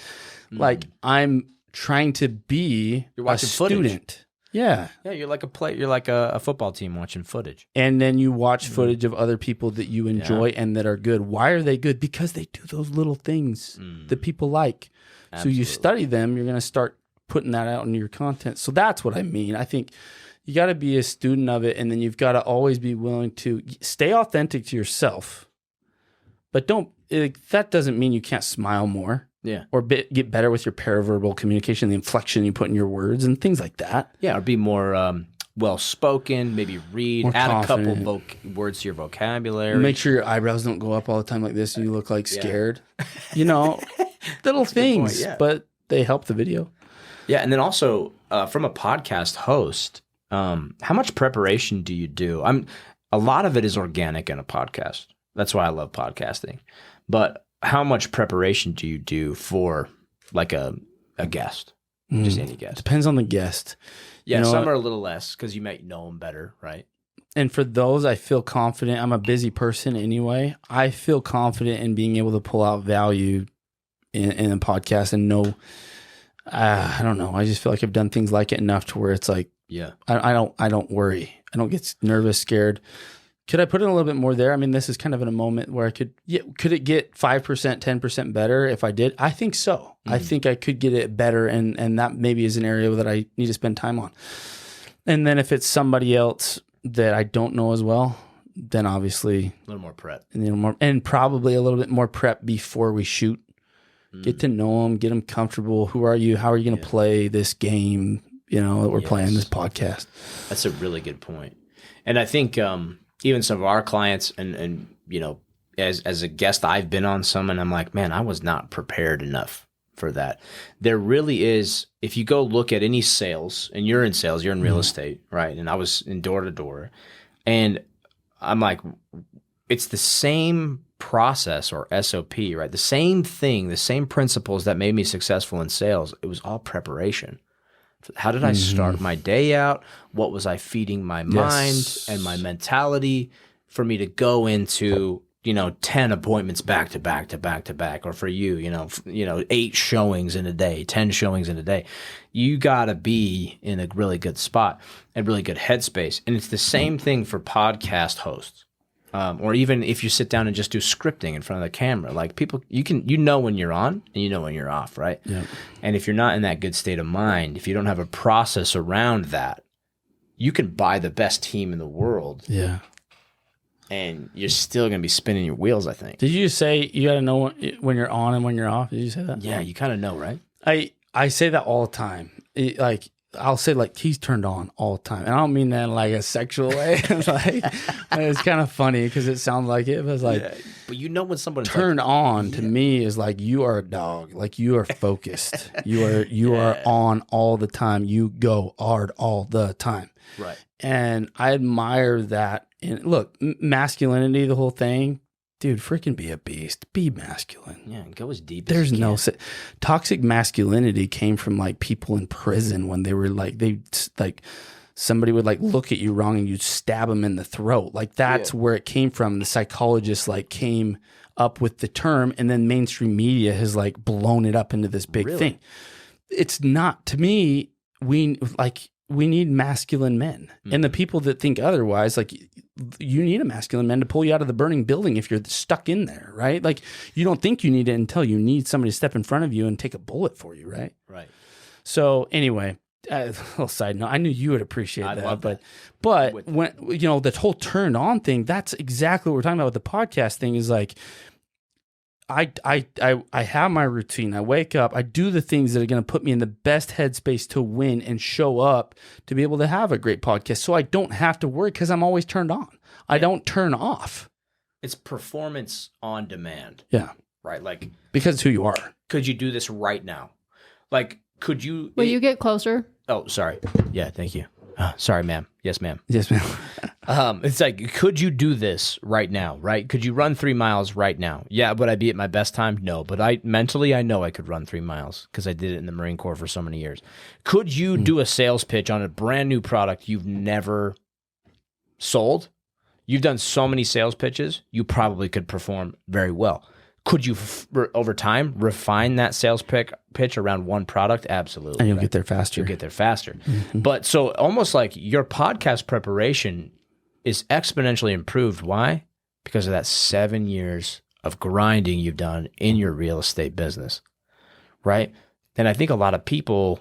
Like, I'm trying to be a student. Yeah. Yeah, you're like you're like a football team watching footage. And then you watch footage of other people that you enjoy and that are good. Why are they good? Because they do those little things that people like. Absolutely. So you study them, you're going to start putting that out in your content. So that's what I mean. I think you got to be a student of it, and then you've got to always be willing to stay authentic to yourself. But that doesn't mean you can't smile more. Yeah. Or get better with your paraverbal communication, the inflection you put in your words and things like that. Yeah, or be more well-spoken, maybe read, add confident. A couple words to your vocabulary. Make sure your eyebrows don't go up all the time like this and you look like scared. Little things, but they help the video. Yeah, and then also from a podcast host, how much preparation do you do? A lot of it is organic in a podcast. That's why I love podcasting. But how much preparation do you do for like a guest? Just any guest. Depends on the guest. Yeah, some are a little less because you might know them better, right? And for those, I feel confident. I'm a busy person anyway. I feel confident in being able to pull out value in a podcast and know. I don't know. I just feel like I've done things like it enough to where it's like, I don't worry. I don't get nervous, scared. Could I put in a little bit more there? I mean, this is kind of in a moment where I could it get 5%, 10% better if I did? I think so. I think I could get it better, and that maybe is an area that I need to spend time on. And then if it's somebody else that I don't know as well, then obviously a little more prep. And probably a little bit more prep before we shoot. Get to know them, get them comfortable. Who are you? How are you going to play this game, that we're playing, this podcast? That's a really good point. And I think even some of our clients and as a guest, I've been on some and I'm like, man, I was not prepared enough for that. There really is, if you go look at any sales, and you're in sales, you're in real estate, right? And I was in door to door, and I'm like, it's the same process or SOP, right? The same thing, the same principles that made me successful in sales. It was all preparation. How did I start my day out? What was I feeding my mind and my mentality for me to go into, 10 appointments back to back to back to back, or for you, 8 showings in a day, 10 showings in a day. You got to be in a really good spot and really good headspace. And it's the same thing for podcast hosts. Or even if you sit down and just do scripting in front of the camera, like people, you know when you're on and you know when you're off, right? Yeah. And if you're not in that good state of mind, if you don't have a process around that, you can buy the best team in the world. Yeah. and you're still going to be spinning your wheels, I think. Did you say you got to know when you're on and when you're off? Did you say that? Yeah, you kind of know, right? I say that all the time. Like, I'll say, like, he's turned on all the time. And I don't mean that in, like, a sexual way. It's kind of funny because it sounds like it. But it's like, yeah, but you know when someone turned on to me is like, you are a dog. Like, you are focused. you are on all the time. You go hard all the time. Right. And I admire that. And look, masculinity, the whole thing. Dude, freaking be a beast. Be masculine. Yeah, go as deep There's as you no can. Toxic masculinity came from like people in prison when they were like somebody would like look at you wrong and you'd stab them in the throat. Like that's where it came from. The psychologists like came up with the term, and then mainstream media has like blown it up into this big thing. It's not, to me, we need masculine men. And the people that think otherwise, like, you need a masculine man to pull you out of the burning building if you're stuck in there, right? Like, you don't think you need it until you need somebody to step in front of you and take a bullet for you, right? Right. So anyway, a little side note, I knew you would appreciate I'd that, love that. but when, you know, that whole turned on thing, that's exactly what we're talking about with the podcast thing is like, I have my routine. I wake up, I do the things that are going to put me in the best headspace to win and show up to be able to have a great podcast. So I don't have to worry because I'm always turned on. I don't turn off. It's performance on demand. Yeah. Right? Like, because it's who you are. could you do this right now? Like, could you... Will you get closer? Oh, sorry. Yeah, thank you. Sorry, ma'am. Yes, ma'am. Yes, ma'am. It's like, could you do this right now, right? Could you run 3 miles right now? Yeah, would I be at my best time? No, but I know I could run 3 miles because I did it in the Marine Corps for so many years. Could you do a sales pitch on a brand new product you've never sold? You've done so many sales pitches, you probably could perform very well. Could you, over time, refine that sales pitch around one product? Absolutely. And you'll get there faster. You'll get there faster. But so almost like your podcast preparation is exponentially improved. Why? Because of that 7 years of grinding you've done in your real estate business, right? And I think a lot of people,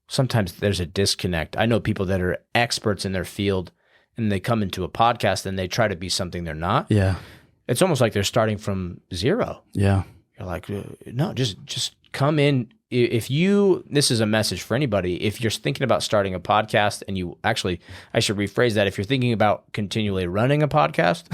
sometimes there's a disconnect. I know people that are experts in their field and they come into a podcast and they try to be something they're not. Yeah. It's almost like they're starting from zero. Yeah. You're like, no, just come in. This is a message for anybody. If you're thinking about starting a podcast and I should rephrase that. If you're thinking about continually running a podcast,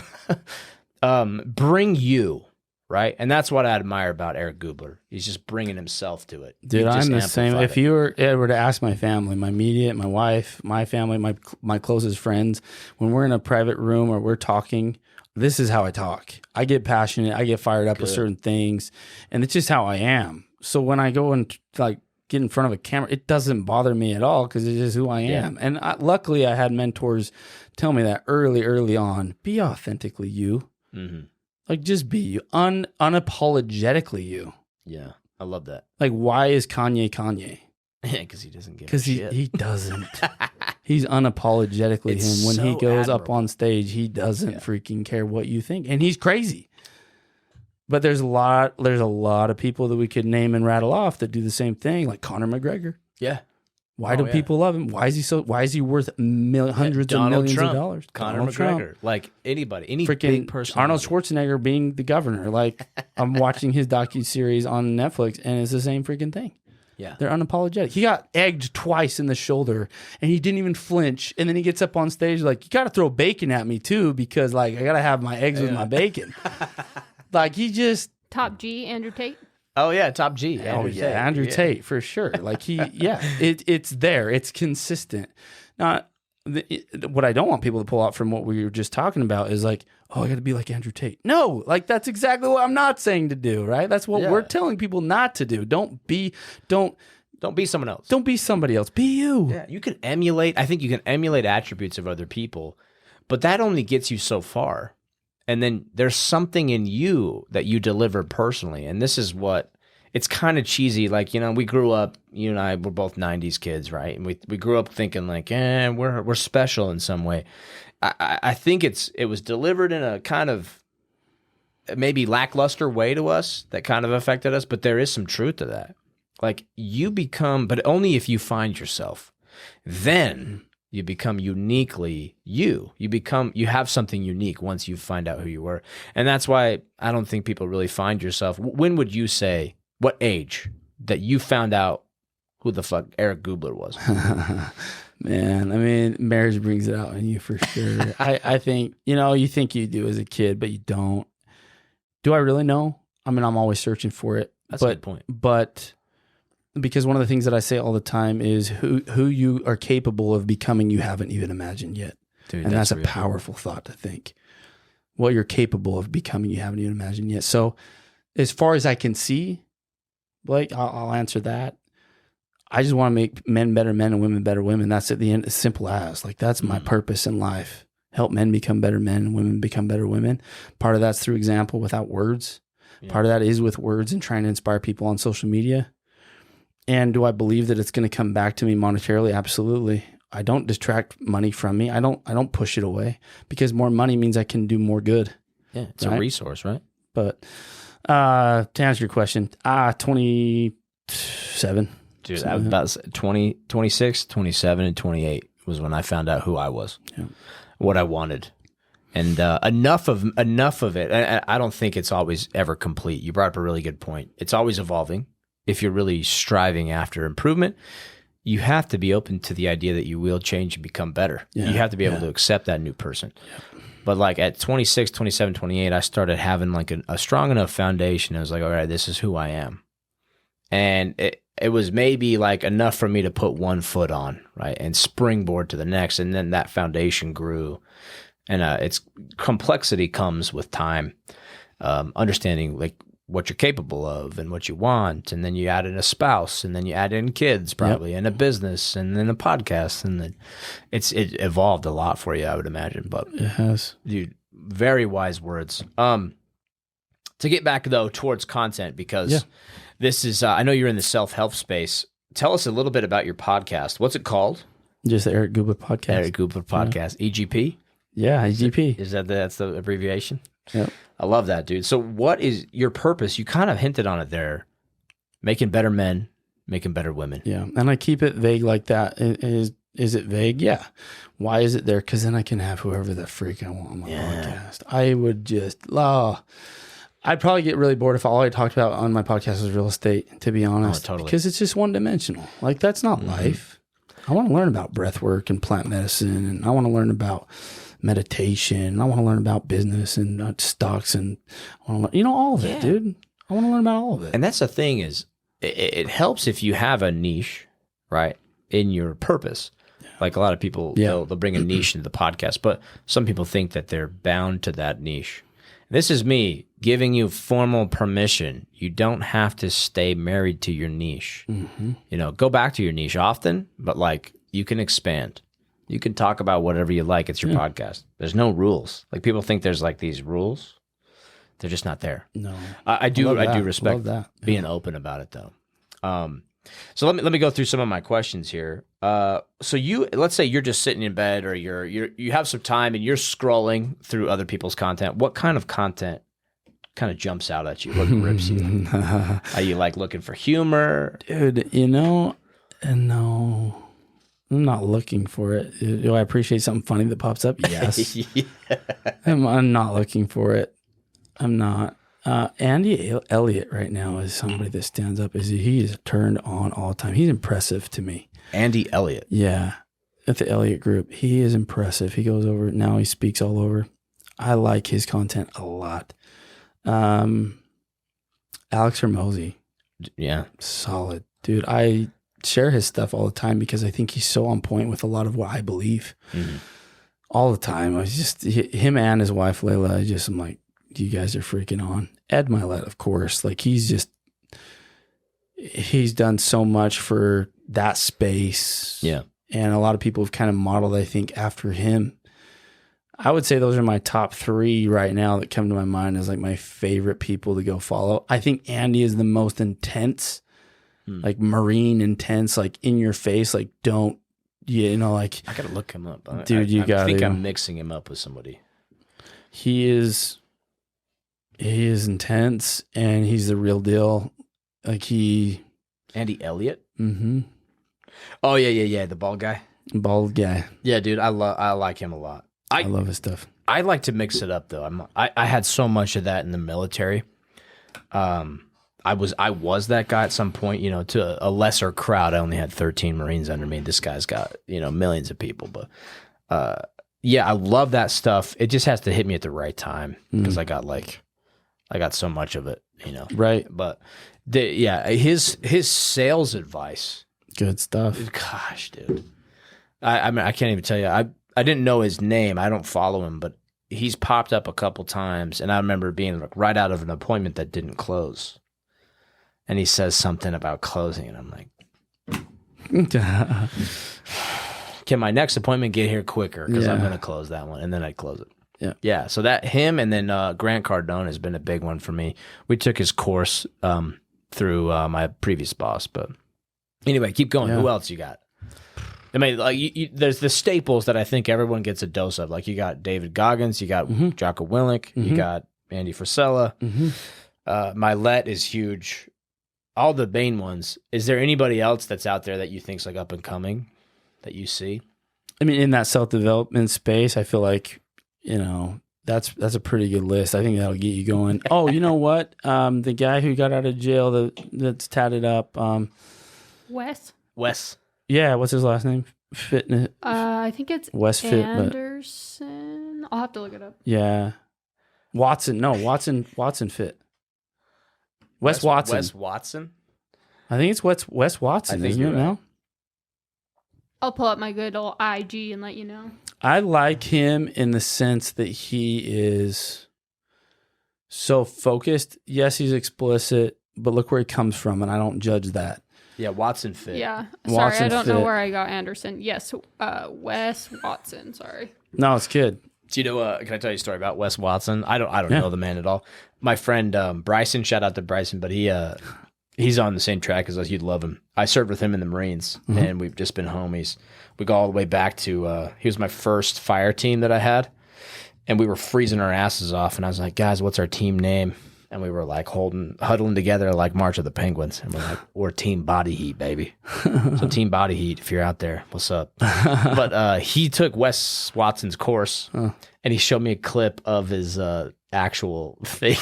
bring you, right? And that's what I admire about Eric Gubler. He's just bringing himself to it. Dude, I'm the same. If you were to ask my family, my immediate, my wife, my family, my closest friends, when we're in a private room or we're talking, this is how I talk. I get passionate. I get fired up with certain things, and it's just how I am. So when I go and like get in front of a camera, it doesn't bother me at all because it's just who I am. And luckily, I had mentors tell me that early on. Be authentically you. Mm-hmm. Like just be you, unapologetically you. Yeah, I love that. Like, why is Kanye? Because he doesn't give a Because shit. he doesn't. He's unapologetically him. When he goes up on stage, he doesn't freaking care what you think, and he's crazy. But there's a lot of people that we could name and rattle off that do the same thing, like Conor McGregor. Yeah. Why do people love him? Why is he worth hundreds of millions of dollars? Conor Donald McGregor, Trump. Like anybody, any freaking big person. Arnold Schwarzenegger being the governor. Like I'm watching his docuseries on Netflix, and it's the same freaking thing. Yeah. They're unapologetic. He got egged twice in the shoulder and he didn't even flinch. And then he gets up on stage like, you got to throw bacon at me too, because like I got to have my eggs with my bacon. Like he just... Top G, Andrew Tate. Oh yeah, Top G. Andrew Tate for sure. Like it's there. It's consistent. Now, what I don't want people to pull out from what we were just talking about is like, oh, I got to be like Andrew Tate. No, like that's exactly what I'm not saying to do, right? That's what we're telling people not to do. Don't be someone else. Don't be somebody else. Be you. Yeah, you can emulate. I think you can emulate attributes of other people, but that only gets you so far. And then there's something in you that you deliver personally. And this is what, it's kind of cheesy. Like, we grew up, you and I were both 90s kids, right? And we grew up thinking like, we're special in some way. I think it was delivered in a kind of maybe lackluster way to us that kind of affected us, but there is some truth to that. Like you become, but only if you find yourself, then You become uniquely you. You have something unique once you find out who you were. And that's why I don't think people really find yourself. When would you say, what age, that you found out who the fuck Eric Gubler was? Man, I mean, marriage brings it out in you for sure. I think, you think you do as a kid, but you don't. Do I really know? I mean, I'm always searching for it. That's a good point. But because one of the things that I say all the time is who you are capable of becoming you haven't even imagined yet. Dude, and that's a powerful thought to think. What you're capable of becoming you haven't even imagined yet. So as far as I can see, Blake, I'll answer that. I just want to make men better men and women better women. That's at the end, as simple as. Like, that's my purpose in life. Help men become better men and women become better women. Part of that's through example without words. Yeah. Part of that is with words and trying to inspire people on social media. And do I believe that it's going to come back to me monetarily? Absolutely. I don't distract money from me. I don't push it away, because more money means I can do more good. Yeah, it's a resource, right? But to answer your question, 27. Dude, I was about 20, 26, 27, and 28 was when I found out who I was, what I wanted. And enough of it. I don't think it's always ever complete. You brought up a really good point. It's always evolving. If you're really striving after improvement, you have to be open to the idea that you will change and become better. Yeah, you have to be able to accept that new person. Yeah. But like at 26, 27, 28, I started having like a strong enough foundation. I was like, all right, this is who I am. And it was maybe like enough for me to put one foot on, right, and springboard to the next. And then that foundation grew. And its complexity comes with time, understanding like what you're capable of and what you want. And then you add in a spouse, and then you add in kids probably, and a business, and then a podcast. And then it evolved a lot for you, I would imagine. But it has. Dude, very wise words. To get back though towards content, because this is, I know you're in the self-help space. Tell us a little bit about your podcast. What's it called? Just the Eric Gubler Podcast. Eric Gubler Podcast. EGP? Yeah, EGP. Is that's the abbreviation? Yep. I love that, dude. So what is your purpose? You kind of hinted on it there. Making better men, making better women. Yeah, and I keep it vague like that. Is it vague? Yeah. Why is it there? Because then I can have whoever the freak I want on my podcast. I would just, I'd probably get really bored if all I talked about on my podcast was real estate, to be honest. Oh, totally. Because it's just one-dimensional. Like, that's not life. I want to learn about breath work and plant medicine, and I want to learn about meditation. I want to learn about business and stocks, and I want to learn, all of it, dude. I want to learn about all of it. And that's the thing is, it helps if you have a niche, right, in your purpose. Like a lot of people, they'll bring a niche into the podcast, but some people think that they're bound to that niche. This is me giving you formal permission. You don't have to stay married to your niche. Go back to your niche often, but like you can expand. You can talk about whatever you like. It's your podcast. There's no rules. Like people think there's like these rules. They're just not there. No, I do respect being open about it though. So let me go through some of my questions here. So let's say you're just sitting in bed, or you have some time and you're scrolling through other people's content. What kind of content kind of jumps out at you? What grips you? Are you like looking for humor? Dude, no, I'm not looking for it. Do I appreciate something funny that pops up? Yes. I'm not looking for it. I'm not. Andy Elliott right now is somebody that stands up. He is turned on all the time. He's impressive to me. Andy Elliott. Yeah. At the Elliott Group. He is impressive. He goes over, now he speaks all over. I like his content a lot. Alex Hormozy. Yeah. Solid. Dude, I share his stuff all the time because I think he's so on point with a lot of what I believe. All the time. I was just, him and his wife, Layla, I'm like, you guys are freaking on. Ed Milet, of course. Like, he's done so much for that space. Yeah. And a lot of people have kind of modeled, I think, after him. I would say those are my top 3 right now that come to my mind as like my favorite people to go follow. I think Andy is the most intense, like marine intense, like in your face, like don't, like. I got to look him up. Dude, I think I'm mixing him up with somebody. He is intense, and he's the real deal. Like Andy Elliott? Mm-hmm. Oh, yeah. The bald guy? Bald guy. Yeah, dude, I like him a lot. I love his stuff. I like to mix it up though. I had so much of that in the military. I was that guy at some point, to a lesser crowd. I only had 13 Marines under me. This guy's got, millions of people. But yeah, I love that stuff. It just has to hit me at the right time because I got so much of it, Right. But his sales advice. Good stuff. Gosh, dude. I mean, I can't even tell you. I didn't know his name. I don't follow him, but he's popped up a couple times, and I remember being like right out of an appointment that didn't close. And he says something about closing, and I'm like, can my next appointment get here quicker? Because I'm going to close that one, and then I close it. Yeah. Yeah. So that him, and then Grant Cardone has been a big one for me. We took his course through my previous boss, but anyway, keep going. Yeah. Who else you got? I mean, like there's the staples that I think everyone gets a dose of. Like you got David Goggins, you got Jocko Willink, you got Andy Frisella. Milet is huge. All the main ones. Is there anybody else that's out there that you think's like up and coming that you see? I mean, in that self-development space, I feel like, that's a pretty good list. I think that'll get you going. Oh, you know what? The guy who got out of jail that's tatted up. Wes. Yeah, what's his last name? Fitness. I think it's Wes Anderson. I'll have to look it up. Yeah. Watson. No, Watson Fit. Wes Watson. Wes Watson? I think it's Wes Watson, isn't it now? I'll pull up my good old IG and let you know. I like him in the sense that he is so focused. Yes, he's explicit, but look where he comes from, and I don't judge that. Yeah, Watson Fit. Yeah. Sorry, Watson I don't Fit. know where I got Anderson. Yes, Wes Watson. Sorry. No, it's good. Do you know? Can I tell you a story about Wes Watson? I don't know the man at all. My friend Bryson, shout out to Bryson, but he's on the same track as us. You'd love him. I served with him in the Marines, and we've just been homies. We go all the way back to he was my first fire team that I had, and we were freezing our asses off. And I was like, guys, what's our team name? And we were like huddling together like March of the Penguins. And we're like, we're Team Body Heat, baby. So Team Body Heat, if you're out there, what's up? But he took Wes Watson's course, and he showed me a clip of his actual thing.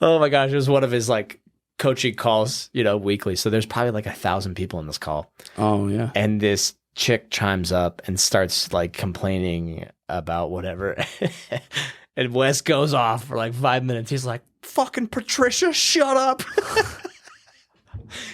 Oh my gosh, it was one of his like coaching calls, weekly. So there's probably like 1,000 people in this call. Oh yeah. And this chick chimes up and starts like complaining about whatever. And Wes goes off for like 5 minutes. He's like, fucking Patricia, shut up.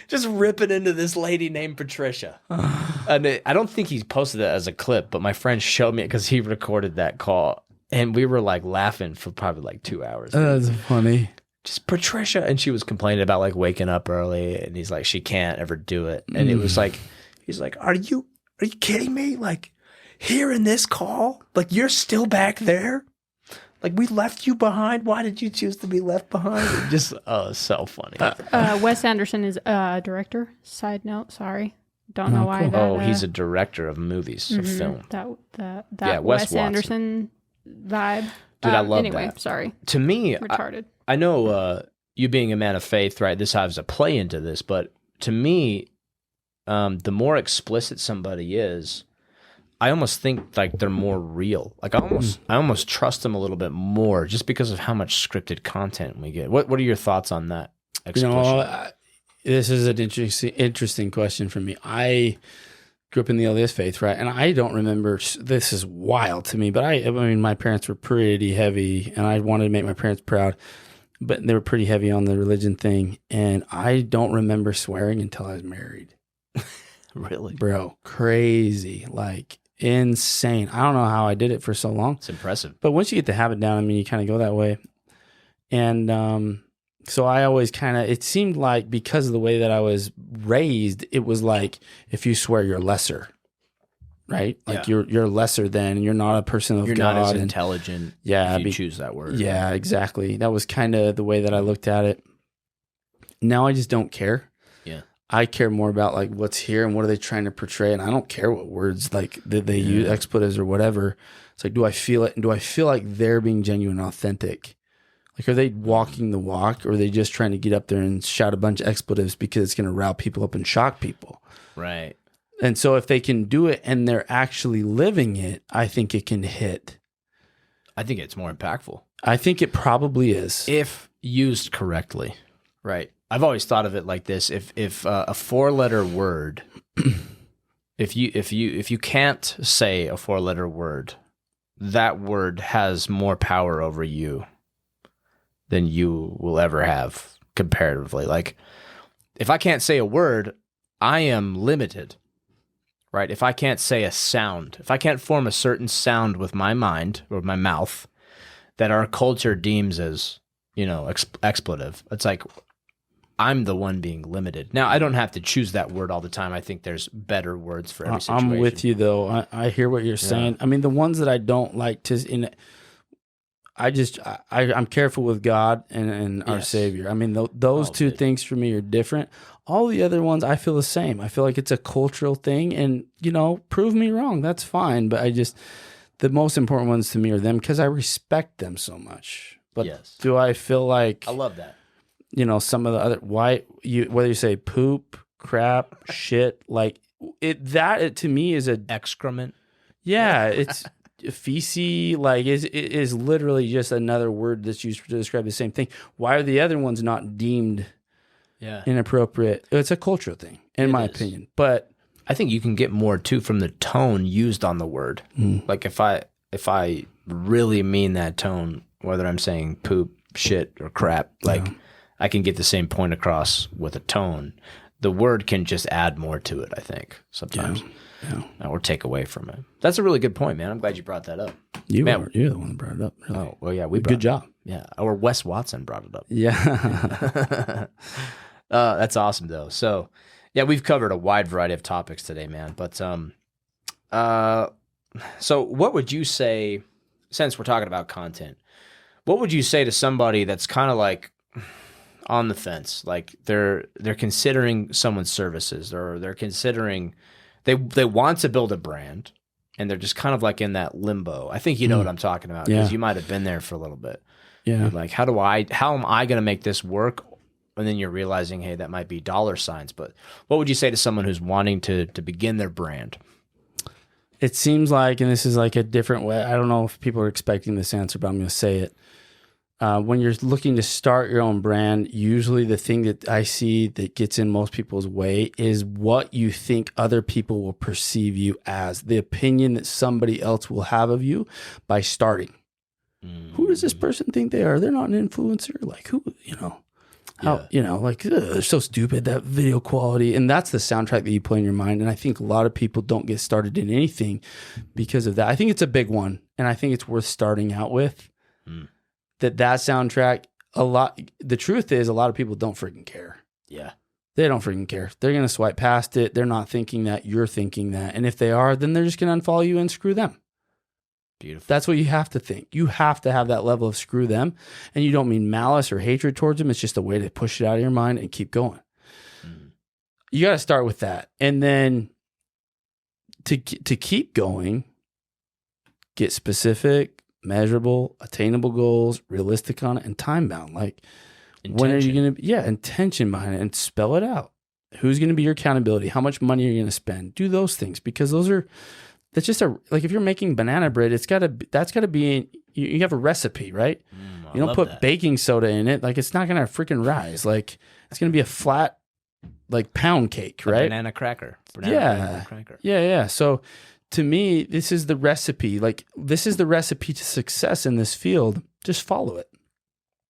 Just ripping into this lady named Patricia. And I don't think he posted it as a clip, but my friend showed me it because he recorded that call. And we were like laughing for probably like 2 hours. That's funny. Just Patricia. And she was complaining about like waking up early. And he's like, she can't ever do it. And it was like, he's like, are you kidding me? Like, hearing this call? Like, you're still back there? Like, we left you behind? Why did you choose to be left behind? Just, so funny. Wes Anderson is a director. Side note, sorry. Don't know why cool. that. He's a director of movies, of film. That Yeah, Wes Watson. Anderson vibe. Dude, I love anyway, that. Sorry. To me, Retarded. I know you being a man of faith, right? This has a play into this, but to me, the more explicit somebody is, I almost think like they're more real. Like I almost trust them a little bit more just because of how much scripted content we get. What are your thoughts on that? This is an interesting question for me. I grew up in the LDS faith, right? And I don't remember. This is wild to me, but I mean, my parents were pretty heavy, and I wanted to make my parents proud, but they were pretty heavy on the religion thing, and I don't remember swearing until I was married. Really, bro, crazy, like. Insane. I don't know how I did it for so long. It's impressive. But once you get the habit down, I mean, you kind of go that way. And so I always it seemed like because of the way that I was raised, it was like if you swear you're lesser, right? Like you're lesser than, you're not a person of you're God. You're not as intelligent if you choose that word. Yeah, exactly. That was kind of the way that I looked at it. Now I just don't care. Yeah. I care more about like what's here and what are they trying to portray, and I don't care what words like they use, expletives or whatever. It's like, do I feel it, and do I feel like they're being genuine and authentic? Like, are they walking the walk, or are they just trying to get up there and shout a bunch of expletives because it's going to rile people up and shock people? Right. And so if they can do it and they're actually living it, I think it can hit. I think it's more impactful. I think it probably is. If used correctly, right? I've always thought of it like this: if a 4-letter word, if you can't say a 4-letter word, that word has more power over you than you will ever have comparatively. Like, if I can't say a word, I am limited, right? If I can't say a sound, if I can't form a certain sound with my mind or my mouth that our culture deems as, expletive, it's like I'm the one being limited. Now, I don't have to choose that word all the time. I think there's better words for every situation. I'm with you, though. I hear what you're saying. I mean, the ones that I don't like to, I'm careful with God and our Savior. I mean, those two things for me are different. All the other ones, I feel the same. I feel like it's a cultural thing, and prove me wrong. That's fine. But the most important ones to me are them because I respect them so much. But do I feel like I love that? Some of the other whether you say poop, crap, shit, like it to me is a excrement. Yeah, it's feces. Like it is literally just another word that's used to describe the same thing. Why are the other ones not deemed inappropriate? It's a cultural thing, in my opinion. But I think you can get more too from the tone used on the word. Like if I really mean that tone, whether I'm saying poop, shit, or crap, I can get the same point across with a tone. The word can just add more to it, I think, sometimes. Or take away from it. That's a really good point, man. I'm glad you brought that up. You're the one that brought it up. Really. Oh, well, yeah. Good job. Yeah. Or Wes Watson brought it up. Yeah. That's awesome, though. So, yeah, we've covered a wide variety of topics today, man. But so what would you say, since we're talking about content, what would you say to somebody that's kind of like on the fence, like they're considering someone's services, or they're considering they want to build a brand, and they're just kind of like in that limbo? I think you know what I'm talking about, because you might have been there for a little bit. Yeah, you're like, how am I going to make this work? And then you're realizing, hey, that might be dollar signs. But what would you say to someone who's wanting to begin their brand? It seems like, and this is like a different way, I don't know if people are expecting this answer, but I'm going to say it. When you're looking to start your own brand, usually the thing that I see that gets in most people's way is what you think other people will perceive you as, the opinion that somebody else will have of you by starting. Who does this person think they are? They're not an influencer. Like, who, they're so stupid, that video quality. And that's the soundtrack that you play in your mind. And I think a lot of people don't get started in anything because of that. I think it's a big one, and I think it's worth starting out with. That soundtrack, the truth is, a lot of people don't freaking care. Yeah. They don't freaking care. They're going to swipe past it. They're not thinking that, you're thinking that. And if they are, then they're just going to unfollow you and screw them. Beautiful. That's what you have to think. You have to have that level of screw them. And you don't mean malice or hatred towards them. It's just a way to push it out of your mind and keep going. You got to start with that. And then to keep going, get specific, measurable, attainable goals, realistic on it, and time bound. Like, when are you going to, intention behind it, and spell it out. Who's going to be your accountability? How much money are you going to spend? Do those things, because that's just like, if you're making banana bread, that's got to be, you have a recipe, right? You don't put baking soda in it. Like, it's not going to freaking rise. Like, it's going to be a flat, like, pound cake, right? Banana cracker. Banana cracker. Yeah. So, to me, this is the recipe. Like, this is the recipe to success in this field. Just follow it.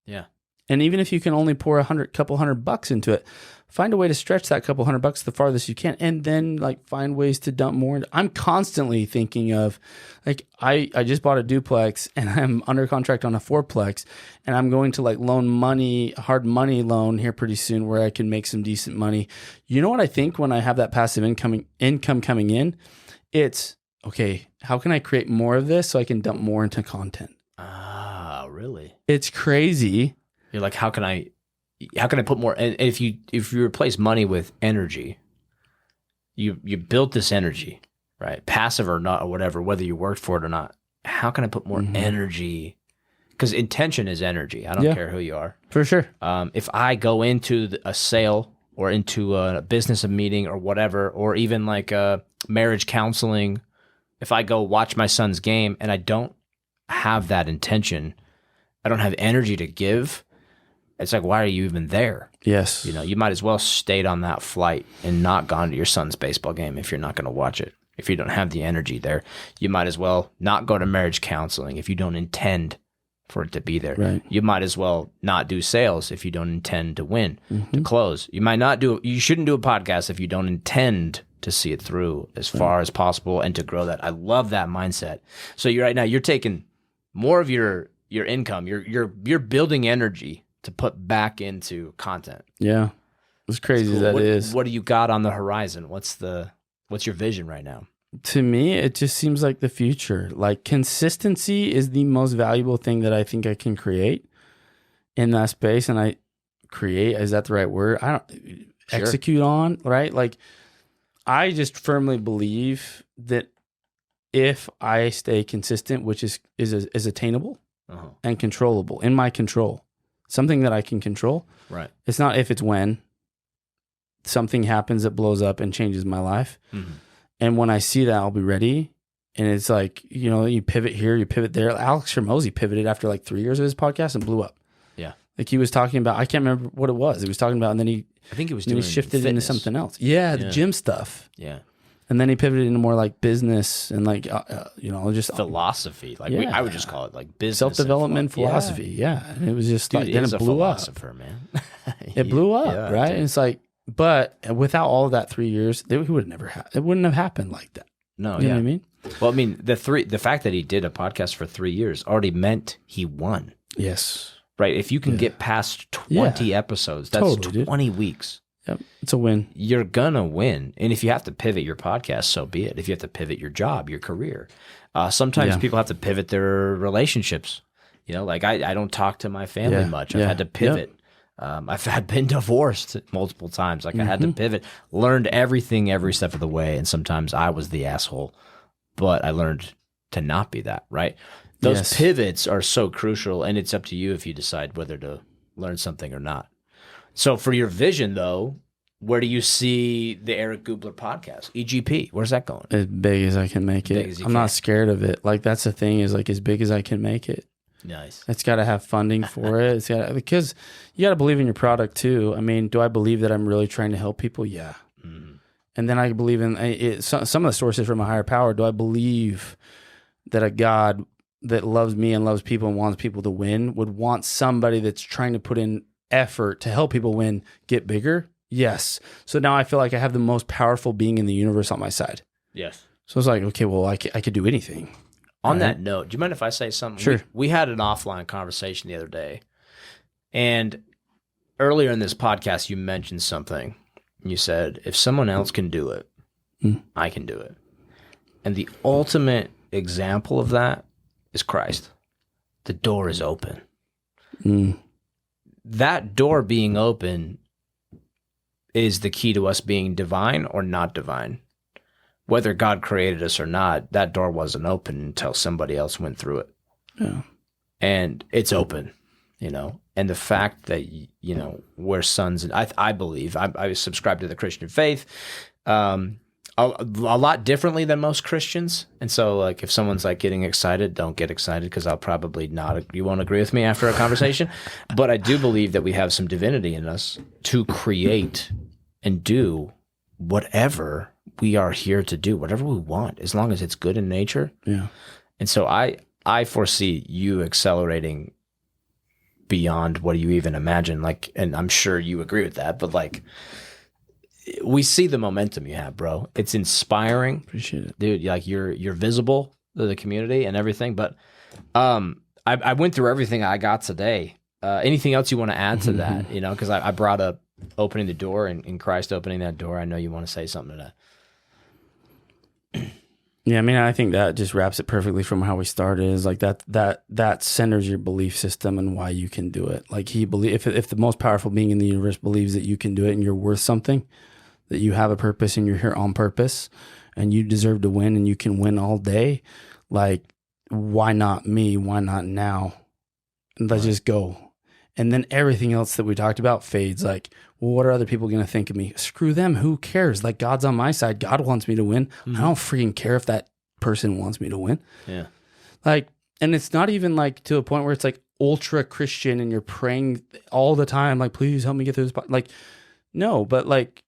Yeah. And even if you can only pour couple $100 into it, find a way to stretch that couple $100 the farthest you can, and then like find ways to dump more. I'm constantly thinking of, like, I just bought a duplex and I'm under contract on a fourplex, and I'm going to like loan money, hard money loan here pretty soon, where I can make some decent money. You know what I think when I have that passive income coming in? It's, okay, how can I create more of this so I can dump more into content? Ah, really? It's crazy. You're like, how can I put more? And if you replace money with energy, you built this energy, right? Passive or not, or whatever, whether you worked for it or not. How can I put more energy? Because intention is energy. I don't care who you are. For sure. If I go into a sale or into a business meeting or whatever, or even like marriage counseling, if I go watch my son's game and I don't have that intention, I don't have energy to give, it's like, why are you even there? Yes. You know, you might as well stayed on that flight and not gone to your son's baseball game if you're not going to watch it. If you don't have the energy there, you might as well not go to marriage counseling if you don't intend for it to be there. Right. You might as well not do sales if you don't intend to win, to close. You shouldn't do a podcast if you don't intend to see it through as far as possible and to grow that. I love that mindset. So right now you're taking more of your income. You're building energy to put back into content. Yeah. As crazy as that is. What do you got on the horizon? What's your vision right now? To me, it just seems like the future. Like, consistency is the most valuable thing that I think I can create in that space. And is that the right word? Execute on, right? Like, I just firmly believe that if I stay consistent, which is attainable and controllable, in my control, something that I can control. Right. It's not if, it's when something happens that blows up and changes my life. Mm-hmm. And when I see that, I'll be ready. And it's like, you know, you pivot here, you pivot there. Alex Hormozy pivoted after like 3 years of his podcast and blew up. Yeah. Like, he was talking about, I can't remember what it was. He was talking about, and then he shifted into something else. Yeah, the gym stuff. Yeah. And then he pivoted into more like business and like, just philosophy. Like, I would just call it like business. Self-development philosophy. Yeah. And it was just dude, like, then it blew up. Man. It blew up, right? And it's like, but without all of that 3 years, it wouldn't have happened like that. No, you know what I mean? Well, I mean, the fact that he did a podcast for 3 years already meant he won. Yes. Right? If you can get past 20 episodes, that's totally, 20 weeks. Yep. It's a win. You're gonna win. And if you have to pivot your podcast, so be it. If you have to pivot your job, your career. Sometimes people have to pivot their relationships. You know, like I don't talk to my family much. I've had to pivot. I've been divorced multiple times. Like, I had to pivot, learned everything every step of the way. And sometimes I was the asshole, but I learned to not be that, right? Those pivots are so crucial, and it's up to you if you decide whether to learn something or not. So for your vision, though, where do you see the Eric Gubler podcast, EGP? Where's that going? As big as I can make it. I'm not scared of it. Like, that's the thing, is like, as big as I can make it. Nice. It's got to have funding for it. Because you got to believe in your product too. I mean, do I believe that I'm really trying to help people? Yeah. Mm-hmm. And then I believe in some of the sources from a higher power. Do I believe that a God that loves me and loves people and wants people to win would want somebody that's trying to put in effort to help people win get bigger? Yes. So now I feel like I have the most powerful being in the universe on my side. Yes. So it's like, okay, well, I could do anything. On that note, do you mind if I say something? Sure. We had an offline conversation the other day, and earlier in this podcast, you mentioned something. You said, if someone else can do it, I can do it. And the ultimate example of that is Christ. The door is open. That door being open is the key to us being divine or not divine. Whether God created us or not, that door wasn't open until somebody else went through it. Yeah. And it's open, you know. And the fact that, you know, we're sons, and I believe, I subscribe to the Christian faith a lot differently than most Christians. And so, like, if someone's like getting excited, don't get excited, because I'll probably you won't agree with me after a conversation. But I do believe that we have some divinity in us to create and do whatever we are here to do, whatever we want, as long as it's good in nature. Yeah. And so I foresee you accelerating beyond what you even imagine. Like, and I'm sure you agree with that, but like, we see the momentum you have, bro. It's inspiring. Appreciate it. Dude, like, you're visible to the community and everything. But I went through everything I got today. Anything else you want to add to that? You know, because I brought up opening the door and Christ opening that door. I know you want to say something to that. Yeah, I mean, I think that just wraps it perfectly from how we started. Is like that centers your belief system and why you can do it. Like, if the most powerful being in the universe believes that you can do it and you're worth something, that you have a purpose and you're here on purpose and you deserve to win and you can win all day, like, why not me? Why not now? And let's just go. And then everything else that we talked about fades. Like, well, what are other people going to think of me? Screw them. Who cares? Like, God's on my side. God wants me to win. I don't freaking care if that person wants me to win. Yeah. Like, and it's not even like to a point where it's like ultra Christian and you're praying all the time. Like, please help me get through this. Like, no, but like,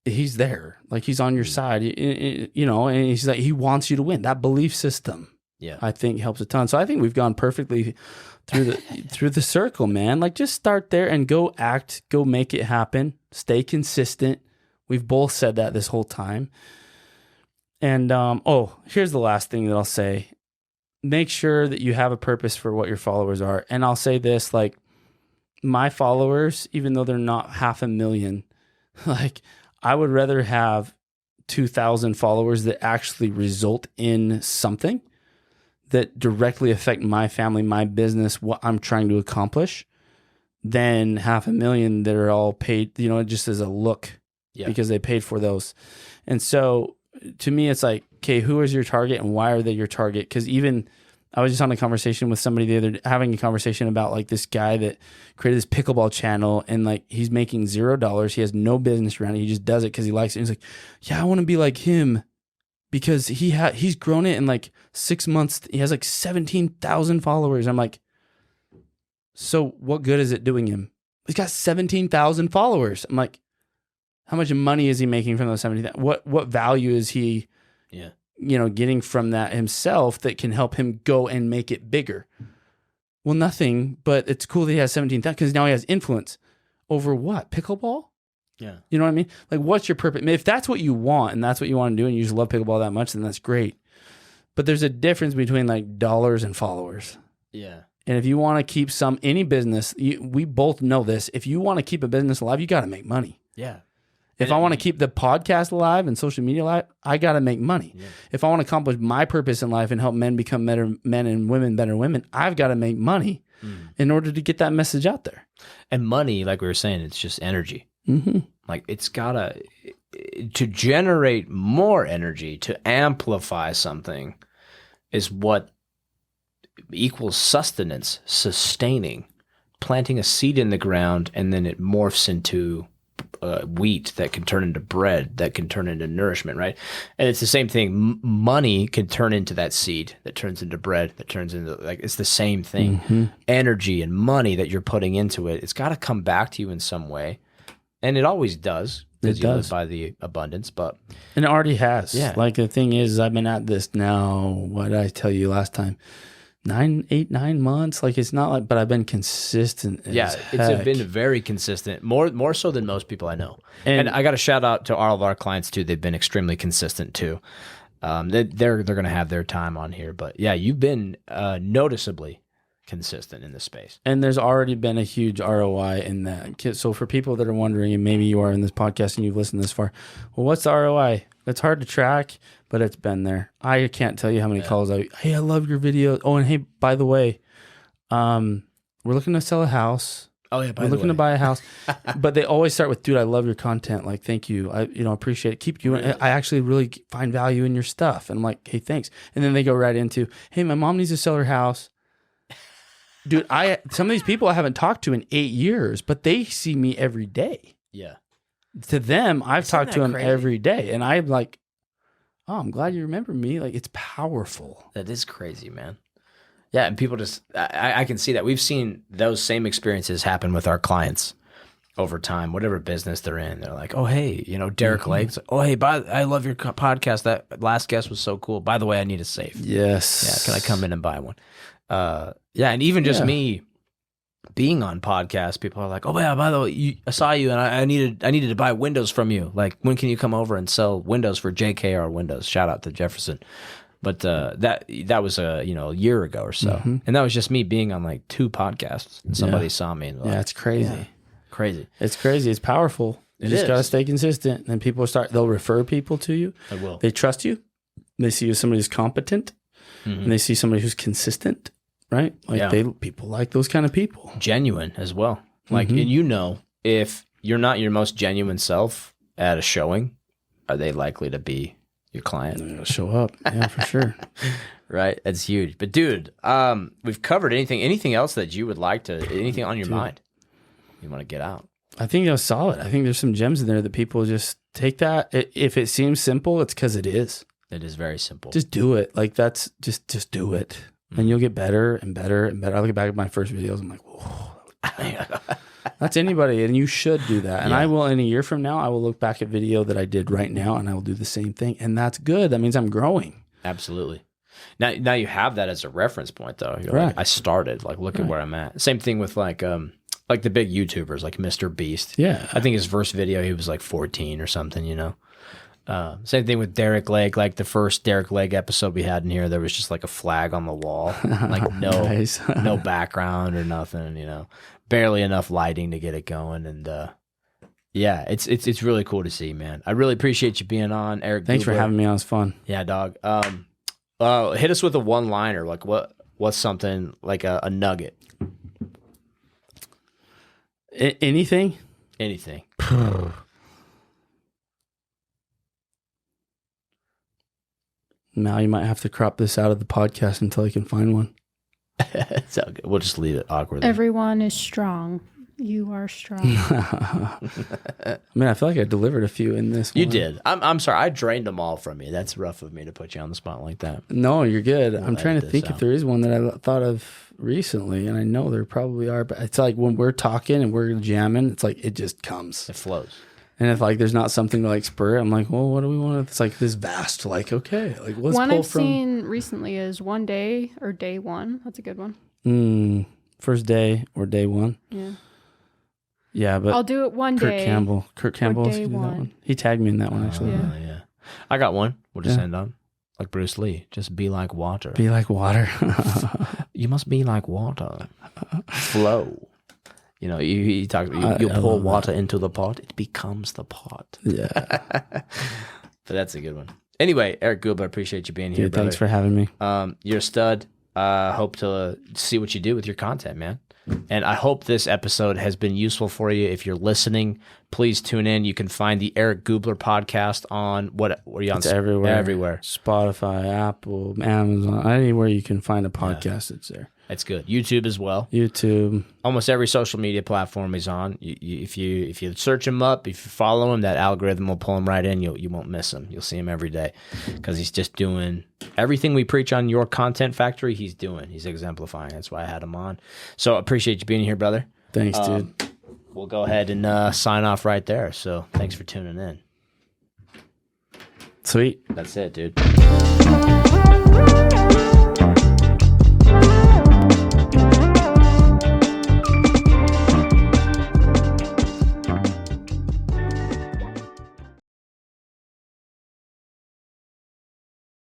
he's there. Like, he's on your side, you know, and he's like, he wants you to win. That belief system, I think helps a ton. So I think we've gone perfectly through the circle, man. Like, just start there and go act, go make it happen, stay consistent. We've both said that this whole time. And here's the last thing that I'll say. Make sure that you have a purpose for what your followers are. And I'll say this, like, my followers, even though they're not 500,000, like, I would rather have 2,000 followers that actually result in something that directly affect my family, my business, what I'm trying to accomplish, than 500,000 that are all paid, you know, just as a look because they paid for those. And so to me, it's like, okay, who is your target and why are they your target? Because even I was just on a conversation with somebody the other day, having a conversation about like this guy that created this pickleball channel and like he's making $0. He has no business around it. He just does it because he likes it. And he's like, yeah, I want to be like him because he's grown it in like 6 months. He has like 17,000 followers. I'm like, so what good is it doing him? He's got 17,000 followers. I'm like, how much money is he making from those 17,000? What value is he, you know, getting from that himself that can help him go and make it bigger? Well, nothing, but it's cool that he has 17,000 because now he has influence over what? Pickleball? Yeah. You know what I mean? Like, what's your purpose? If that's what you want and that's what you want to do and you just love pickleball that much, then that's great. But there's a difference between like dollars and followers. Yeah. And if you want to keep any business, we both know this. If you want to keep a business alive, you got to make money. Yeah. If I want to keep the podcast alive and social media alive, I got to make money. Yeah. If I want to accomplish my purpose in life and help men become better men and women better women, I've got to make money in order to get that message out there. And money, like we were saying, it's just energy. Mm-hmm. Like, it's got to generate more energy, to amplify something is what equals sustenance, sustaining, planting a seed in the ground, and then it morphs into wheat that can turn into bread, that can turn into nourishment, right? And it's the same thing. Money can turn into that seed that turns into bread, that turns into, like, it's the same thing. Mm-hmm. Energy and money that you're putting into it, it's got to come back to you in some way. And it always does. Because you live by the abundance, and it already has. Yeah. Like, the thing is, I've been at this now, what did I tell you last time? 9 months. Like, it's not like, but I've been consistent. Yeah, it's been very consistent, more so than most people I know. And I got to shout out to all of our clients too. They've been extremely consistent too. They're going to have their time on here, but yeah, you've been noticeably consistent in this space. And there's already been a huge ROI in that. So for people that are wondering, and maybe you are in this podcast and you've listened this far, well, what's the ROI? It's hard to track, but it's been there. I can't tell you how many calls hey, I love your video. Oh, and hey, by the way, we're looking to sell a house. Oh yeah, we're looking to buy a house. But they always start with, dude, I love your content. Like, thank you. I appreciate it. Keep doing it. I actually really find value in your stuff. And I'm like, hey, thanks. And then they go right into, hey, my mom needs to sell her house. Dude, some of these people I haven't talked to in 8 years, but they see me every day. Yeah. To them, I've talked to them every day. And I'm like, oh, I'm glad you remember me. Like, it's powerful. That is crazy, man. Yeah, and people just, I can see that. We've seen those same experiences happen with our clients over time, whatever business they're in. They're like, oh, hey, Derek Lake's like, oh, hey, I love your podcast. That last guest was so cool. By the way, I need a safe. Yes. Yeah, can I come in and buy one? Yeah, and even just me being on podcasts, people are like, "Oh yeah, by the way, I saw you, and I needed to buy windows from you. Like, when can you come over and sell windows for JKR Windows?" Shout out to Jefferson. But that was a year ago or so, and that was just me being on like 2 podcasts, and somebody saw me. And it's crazy, crazy. It's crazy. It's powerful. You just gotta stay consistent, and people they'll refer people to you. They will. They trust you. They see you as somebody who's competent, and they see somebody who's consistent. Right? Like, people like those kind of people. Genuine as well. Like, and if you're not your most genuine self at a showing, are they likely to be your client? They're going to show up. Yeah, for sure. Right? That's huge. But dude, we've covered anything else that you would like to, anything on your mind? You want to get out. I think that was solid. I think there's some gems in there that people just take that. If it seems simple, it's because it is. It is very simple. Just do it. Like that's just do it. And you'll get better and better and better. I look back at my first videos. I'm like, whoa. That's anybody. And you should do that. And I will, in a year from now, I will look back at video that I did right now and I will do the same thing. And that's good. That means I'm growing. Absolutely. Now you have that as a reference point, though. You're Right. like, I started. Like, look at where I'm at. Same thing with like the big YouTubers, like Mr. Beast. Yeah. I think his first video, he was like 14 or something, you know? Same thing with Derek Lake. Like the first Derek Lake episode we had in here, there was just like a flag on the wall, like Nice. no background or nothing, you know, barely enough lighting to get it going. And yeah, it's really cool to see, man. I really appreciate you being on, Eric. Thanks for having me on. It was fun. Yeah, dog. Hit us with a one-liner. Like what's something like a nugget? Anything? Anything. Now you might have to crop this out of the podcast until I can find one. It's all good. We'll just leave it awkwardly. Everyone is strong. You are strong. I mean, I feel like I delivered a few in this one. You did. I'm sorry. I drained them all from you. That's rough of me to put you on the spot like that. No, you're good. I'm trying to edit think this if out. there is one that I thought of recently, and I know there probably are, but it's like when we're talking and we're jamming, it's like it just comes. It flows. And if like there's not something to like spur it, I'm like, well, what do we want? It's like this vast, like, okay, like let's One pull I've from seen recently is One Day or Day One. That's a good one. First day or day one. Yeah. Yeah, but I'll do it one day. Kurt Campbell day can do that one. one. He tagged me in that one actually. Yeah. Yeah. I got one. We'll just Yeah. end on. Like Bruce Lee. Just be like water. Be like water. You must be like water. Flow. You know, you pull water into the pot, it becomes the pot. Yeah. But that's a good one. Anyway, Eric Gubler, appreciate you being here. Dude, thanks for having me. You're a stud. Hope to see what you do with your content, man. And I hope this episode has been useful for you. If you're listening, please tune in. You can find the Eric Gubler podcast on what are you on? It's everywhere. Everywhere. Spotify, Apple, Amazon, anywhere you can find a podcast, it's there. It's good. YouTube as well. YouTube. Almost every social media platform he's on. If you search him up, if you follow him, that algorithm will pull him right in. You won't miss him. You'll see him every day because he's just doing everything we preach on Your Content Factory. He's doing. He's exemplifying. That's why I had him on. So I appreciate you being here, brother. Thanks, dude. We'll go ahead and sign off right there. So thanks for tuning in. Sweet. That's it, dude.